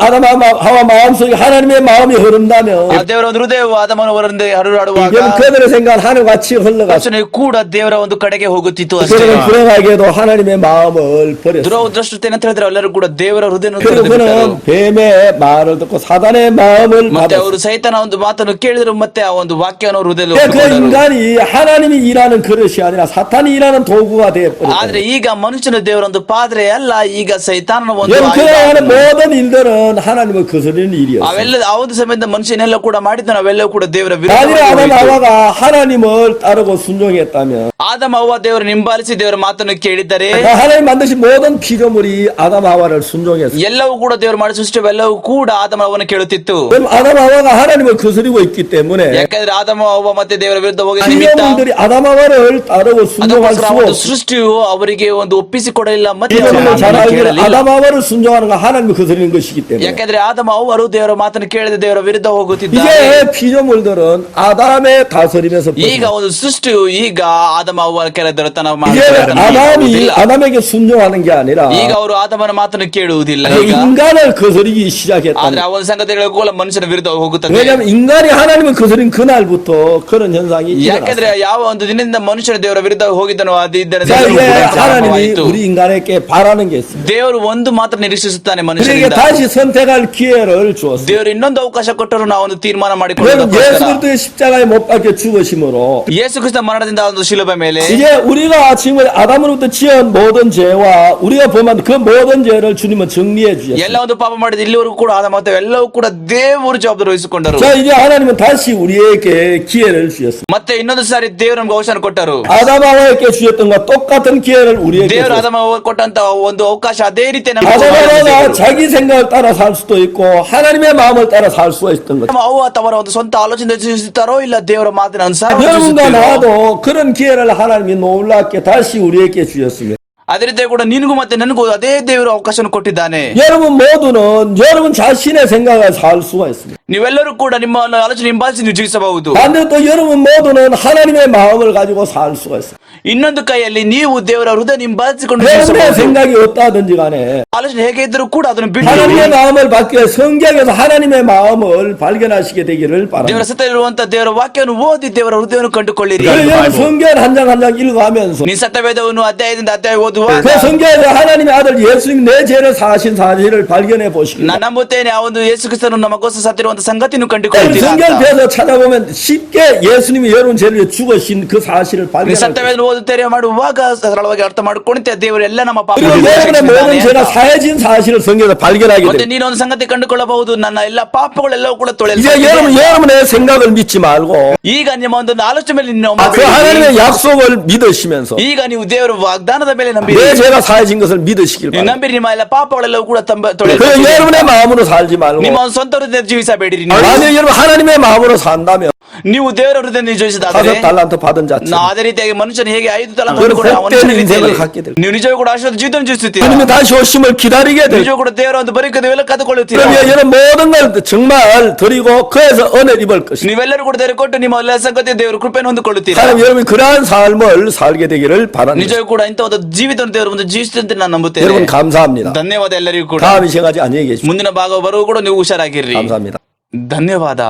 아담 하와 마음속에 하나님의 마음이 흐른다면 ಆ ದೇವರ ಒಂದು ಹೃದಯವು ಆದಮನ ಹೊರಗೆ ಹರಿದಾಡುವಾಗ 이건 그들의 생각은 하늘같이 흘러갔습니다. ಯೋಚನೆ ಕೂಡ ದೇವರ ಒಂದು ಕಡೆಗೆ ಹೋಗುತ್ತಿತ್ತು ಅಷ್ಟೇ. 그들은 불행하게도 하나님의 마음을 버렸습니다. ದುರದೃಷ್ಟ ಏನಂತ ಹೇಳಿದ್ರೆ ಎಲ್ಲರೂ ಕೂಡ ದೇವರ ಹೃದಯವನ್ನು 그리고 ತೊರೆದು ಬಿಟ್ಟರು. 그는 뱀의 말을 듣고 사단의 마음을 ಮತ್ತೆ 받았습니다. ಅವರು ಸೈತನ ಒಂದು ಮಾತನ್ನು ಕೇಳಿದ್ರು, ಮತ್ತೆ ಆ ಒಂದು ವಾಕ್ಯವನ್ನು ಹೃದಯದಲ್ಲಿ 그 ಒಪ್ಪಿಕೊಂಡರು. 인간이 하나님이 일하는 그릇이 아니라 사탄이 일하는 도구가 ಆದ್ರೆ 되어버렸다. ಈಗ ಮನುಷ್ಯನ ದೇವರ ಒಂದು ಪಾತ್ರೆ ಅಲ್ಲ, ಈಗ ಸೈತಾನನ ಒಂದು 여러분 ಆಯುಧ. 그가 하는 모든 일들은 하나님을 거스르는 일이었어요. ಅವೆಲ್ಲ ಆ ಒಂದು ಸಮಯದ ಮನುಷ್ಯನೆಲ್ಲ ಕೂಡ ಮಾಡಿದ್ದು ನಾವೆಲ್ಲವೂ ಕೂಡ ದೇವರ 만일 ವಿರುದ್ಧವಾಗಿ 아담 ಹೋಯಿತು. 하와가 하나님을 따르고 순종했다면 ಆದಮ ಅವ್ವ ದೇವರು ನಿಂಬಾಲಿಸಿ ದೇವರ ಮಾತನ್ನು ಕೇಳಿದ್ದಾರೆ, 하나님 만드신 모든 피조물이 아담 하와를 순종했어요. ಎಲ್ಲವೂ ಕೂಡ ದೇವರು ಮಾಡಿ ಸೃಷ್ಟಿವೆಲ್ಲವೂ ಕೂಡ ಆದಮ ಅವ್ವನ ಕೇಳುತ್ತಿತ್ತು. 그럼 아담 하와가 하나님을 거스리고 있기 때문에 ಯಾಕಂದ್ರೆ ಆದಮ ಅವ್ವ ಮತ್ತೆ ದೇವರ ವಿರುದ್ಧ ಹೋಗಿದ ನಿಮಿತ್ತ 피조물들이 아담 하와를 따르고 순종할 수 ಅದಕ್ಕೋಸ್ಕರ ಒಂದು 없어요. ಸೃಷ್ಟಿಯು ಅವರಿಗೆ ಒಂದು ಒಪ್ಪಿಸಿಕೊಡಲಿಲ್ಲ, ಮತ್ತೆ 피조물을 잘 ಅವರನ್ನು 알기를 ಕೇಳಲಿಲ್ಲ. 아담 하와를 순종하는 건 하나님을 거스리는 것이기 때문에 ಯಾಕಂದ್ರೆ ಆದಮ ಅವ್ವರು ದೇವರ ಮಾತನ್ನು ಕೇಳದೆ ದೇವರ ವಿರುದ್ಧ ಹೋಗುತ್ತಿದ್ದಾರೆ. 이제 피조물들은 아담의 다스림에서 ಈಗ ಒಂದು ಸೃಷ್ಟಿಯು ಈಗ ಆದಮ ಅವ್ವನ ಕೆಳದರತನ 이제 아담이 ಮಾಡುವುದಿಲ್ಲ. 아담에게 순종하는 게 아니라 ಈಗ ಅವರು ಆದಮನ ಮಾತನ್ನು ಕೇಳುವುದಿಲ್ಲ. 그 ಈಗ 인간을 거스르기 ಆದ್ರೆ 시작했다. ಆ ಒಂದು ಸಂಗತಿಗಳು ಕೂಡ ಮನುಷ್ಯನ ವಿರುದ್ಧ ಹೋಗುತ್ತದೆ. 왜냐하면 인간이 하나님을 거스린 그날부터 그런 현상이 ಯಾಕಂದ್ರೆ 일어났어요. ಯಾವ ಒಂದು ದಿನದಿಂದ ಮನುಷ್ಯನ ದೇವರ ವಿರುದ್ಧ ಹೋಗಿದ್ದನೋ ಅದು 자 이제 하나님이 ಆಯಿತು. 우리 인간에게 바라는 게 있습니다. ದೇವರು ಒಂದು ಮಾತ್ರ ನಿರೀಕ್ಷಿಸುತ್ತಾನೆ 그에게 ಮನುಷ್ಯನಿಂದ. 다시 선택할 기회를 주었습니다. ದೇವರು ಇನ್ನೊಂದು ಅವಕಾಶ ಕೊಟ್ಟರು ನಾವು ಒಂದು ತೀರ್ಮಾನ 그럼 예수 ಮಾಡಿಕೊಳ್ಳೋದಕ್ಕೋಸ್ಕರ. 그리스도의 십자가에 못 박혀 죽으심으로 ಯೇಸು ಕ್ರಿಸ್ತ ಮರಣದಿಂದ ಒಂದು ಶಿಲುಬೆ ಮೇಲೆ 이제 우리가 지금 아담으로부터 지은 모든 죄와 우리가 범한 그 모든 죄를 주님은 정리해 주셨습니다. ಎಲ್ಲ ಒಂದು ಪಾಪ ಮಾಡಿದ ಇಲ್ಲಿವರೆಗೂ ಕೂಡ ಆದ ಮತ್ತೆ ಎಲ್ಲವೂ ಕೂಡ ದೇವರು ಜವಾಬ್ದಾರಿ ವಹಿಸಿಕೊಂಡರು. 자 이제 하나님은 다시 우리에게 기회를 주셨습니다. ಮತ್ತೆ ಇನ್ನೊಂದು ಸಾರಿ ದೇವರು ನಮ್ಗೆ ಅವಕಾಶ ಕೊಟ್ಟರು. 아담 하와에게 주셨던 것 똑같은 기회를 우리에게 ದೇವರು 주셨습니다. ಆದಮ ಕೊಟ್ಟಂತ ಒಂದು ಅವಕಾಶ ಅದೇ ರೀತಿ ನಮ್ಗೆ 아담 하와가 ದೇವರು. 자기 생각을 따라 살 수도 있고 하나님의 마음을 따라 살 수가 있었던 거죠. ಅವು ಅಥವಾ ಒಂದು ಸ್ವಂತ ಆಲೋಚನೆ ಜೀವಿಸುತ್ತಾರೋ ಇಲ್ಲ ದೇವರ ಮಾತಿನ ಅನುಸಾರ 여러분과 ಜೀವಿಸುತ್ತೀರೋ. 나도 그런 기회를 하나님이 놀랍게 다시 우리에게 주셨습니다. ಅದೇ ರೀತಿ ಕೂಡ ನಿನಗೂ ಮತ್ತೆ ನನಗೂ ಅದೇ ದೇವರು ಅವಕಾಶವನ್ನು ಕೊಟ್ಟಿದ್ದಾನೆ. 여러분 모두는 여러분 자신의 생각을 살 수가 있습니다. ನೀವೆಲ್ಲರೂ ಕೂಡ ನಿಮ್ಮ ಆಲೋಚನೆ ಹಿಂಬಾಲಿಸಿ ನೀವು ಜೀವಿಸಬಹುದು. 반대로 또 여러분 모두는 하나님의 마음을 가지고 살 수가 있습니다. ಇನ್ನೊಂದು ಕೈಯಲ್ಲಿ ನೀವು ದೇವರ ಹೃದಯ ಹಿಂಬಾಲಿಸಿಕೊಂಡು 여러분의 ಜೀವಿಸಬಹುದು. 생각이 어떠하든지 간에 ಆಲೋಚನೆ ಹೇಗೆ ಇದ್ರೂ ಕೂಡ ಅದನ್ನು ಬಿಟ್ಟು 하나님의 마음을 받기 위해 성경에서 하나님의 마음을 발견하시게 되기를 ದೇವರ 바랍니다. ಸತ್ತ ಇರುವಂತ ದೇವರ ವಾಕ್ಯವನ್ನು ಓದಿ ದೇವರ ಹೃದಯವನ್ನು ಕಂಡುಕೊಳ್ಳಿರಿ. 그래서 여러분 성경 한 장 한 장 읽어가면서 ನೀ ಸತ್ಯವೇದವನ್ನು ಅಧ್ಯಾಯದಿಂದ ಅಧ್ಯಾಯ ಓದುವಾಗ 그 성경에서 하나님의 아들 예수님 내 죄를 사하신 사실을 발견해 보시기 ನಾನು ನಂಬುತ್ತೇನೆ ಆ ಒಂದು ಯೇಸು ಕ್ರಿಸ್ತನು ನಮಗೋಸ್ಕರ ಸತ್ತಿರುವಂತ ಸಂಗತಿಯನ್ನು 그 ಕಂಡುಕೊಳ್ಳುತ್ತೀರಾ 성경 ಅಂತ. 배서 찾아보면 쉽게 예수님이 여러분 죄를 죽으신 그 사실을 ನೀ 발견하게 ಸತ್ಯವೇದನ ಓದುತ್ತೇನೆ ಮಾಡುವಾಗ ಸರಳವಾಗಿ ಅರ್ಥ ಮಾಡಿಕೊಂಡೆ ದೇವರು ಎಲ್ಲ ನಮ್ಮ ಪಾಪ 그리고 여러분의 모든 죄가 사해진 사실을 성경에서 발견하게 ಮತ್ತೆ 됩니다. ನೀನೊಂದು ಸಂಗತಿ ಕಂಡುಕೊಳ್ಳಬಹುದು, ನನ್ನ ಎಲ್ಲ ಪಾಪಗಳೆಲ್ಲವೂ ಕೂಡ 이제 ತೊಳೆಯಲ್ಪಟ್ಟಿದೆ. 여러분의 생각을 믿지 말고 ಈಗ ನಿಮ್ಮ ಒಂದು ಆಲೋಚನೆ ಮೇಲೆ ನೀವು 그 ನಂಬಬೇಡಿ. 하나님의 약속을 믿으시면서 ಈಗ ನೀವು ದೇವರ ವಾಗ್ದಾನದ ಮೇಲೆ ನಂಬಿರಿ. 내 죄가 사해진 것을 믿으시길 ನೀವು 바랍니다. ನಂಬಿರಿ, ನಿಮ್ಮ ಎಲ್ಲ ಪಾಪಗಳೆಲ್ಲವೂ ಕೂಡ 그 ತೊಳೆಯಲ್ಪಟ್ಟಿದೆ. 여러분의 마음으로 살지 말고 ನಿಮ್ಮ ಒಂದು ಸ್ವಂತ ಹೃದಯ ಜೀವಿಸಬೇಡಿರಿ. ನೀವು. 만약 여러분 하나님의 마음으로 산다면 ನೀವು ದೇವರ ಹೃದಯ ಜೀವಿಸಿದಾದರೆ 5달란트 받은 자처럼 ಅದೇ ರೀತಿಯಾಗಿ ಮನುಷ್ಯನು ಹೇಗೆ 5 ತಲಾಂತು 그런 ಹೊಂದಿಕೊಂಡ ಅವನ 복된 ರೀತಿಯಲ್ಲಿ 인생을 갖게 될 ನೀವು ನಿಜವೂ ಕೂಡ ಆಶೀರ್ವಾದ ಜೀವಿತ ಜೀವಿಸುತ್ತೀರಾ. 주님이 다시 오심을 기다리게 될 ನಿಜವೂ ಕೂಡ ದೇವರ ಒಂದು ಬರೀಕ ನೀವೆಲ್ಲ ಕದ್ದುಕೊಳ್ಳುತ್ತೀರಾ. 그러면 여러분 모든 걸 정말 드리고 그에서 은혜를 입을 것입니다. ನೀವೆಲ್ಲರೂ ಕೂಡ ದೇವರು ಕೊಟ್ಟು ನಿಮ್ಮ ಎಲ್ಲ ಸಂಗತಿ ದೇವರು ಕೃಪೆಯನ್ನು ಹೊಂದಿಕೊಳ್ಳುತ್ತೀರಾ. 하나님 여러분이 그러한 삶을 살게 되기를 바랍니다. ನಿಜವೂ ಕೂಡ ಇಂಥ ಒಂದು ಜೀವಿತವನ್ನು ದೇವರು ಒಂದು ಜೀವಿಸುತ್ತಂತೆ ನಾನು ನಂಬುತ್ತೇನೆ. 여러분 감사합니다. ಧನ್ಯವಾದ ಎಲ್ಲರಿಗೂ ಕೂಡ. 다음 이 시간까지 안녕히 계십시오. ಮುಂದಿನ ಭಾಗ ಬರುವ ಕೂಡ ನೀವು ಹುಷಾರಾಗಿರ್ರಿ. 감사합니다. ಧನ್ಯವಾದ.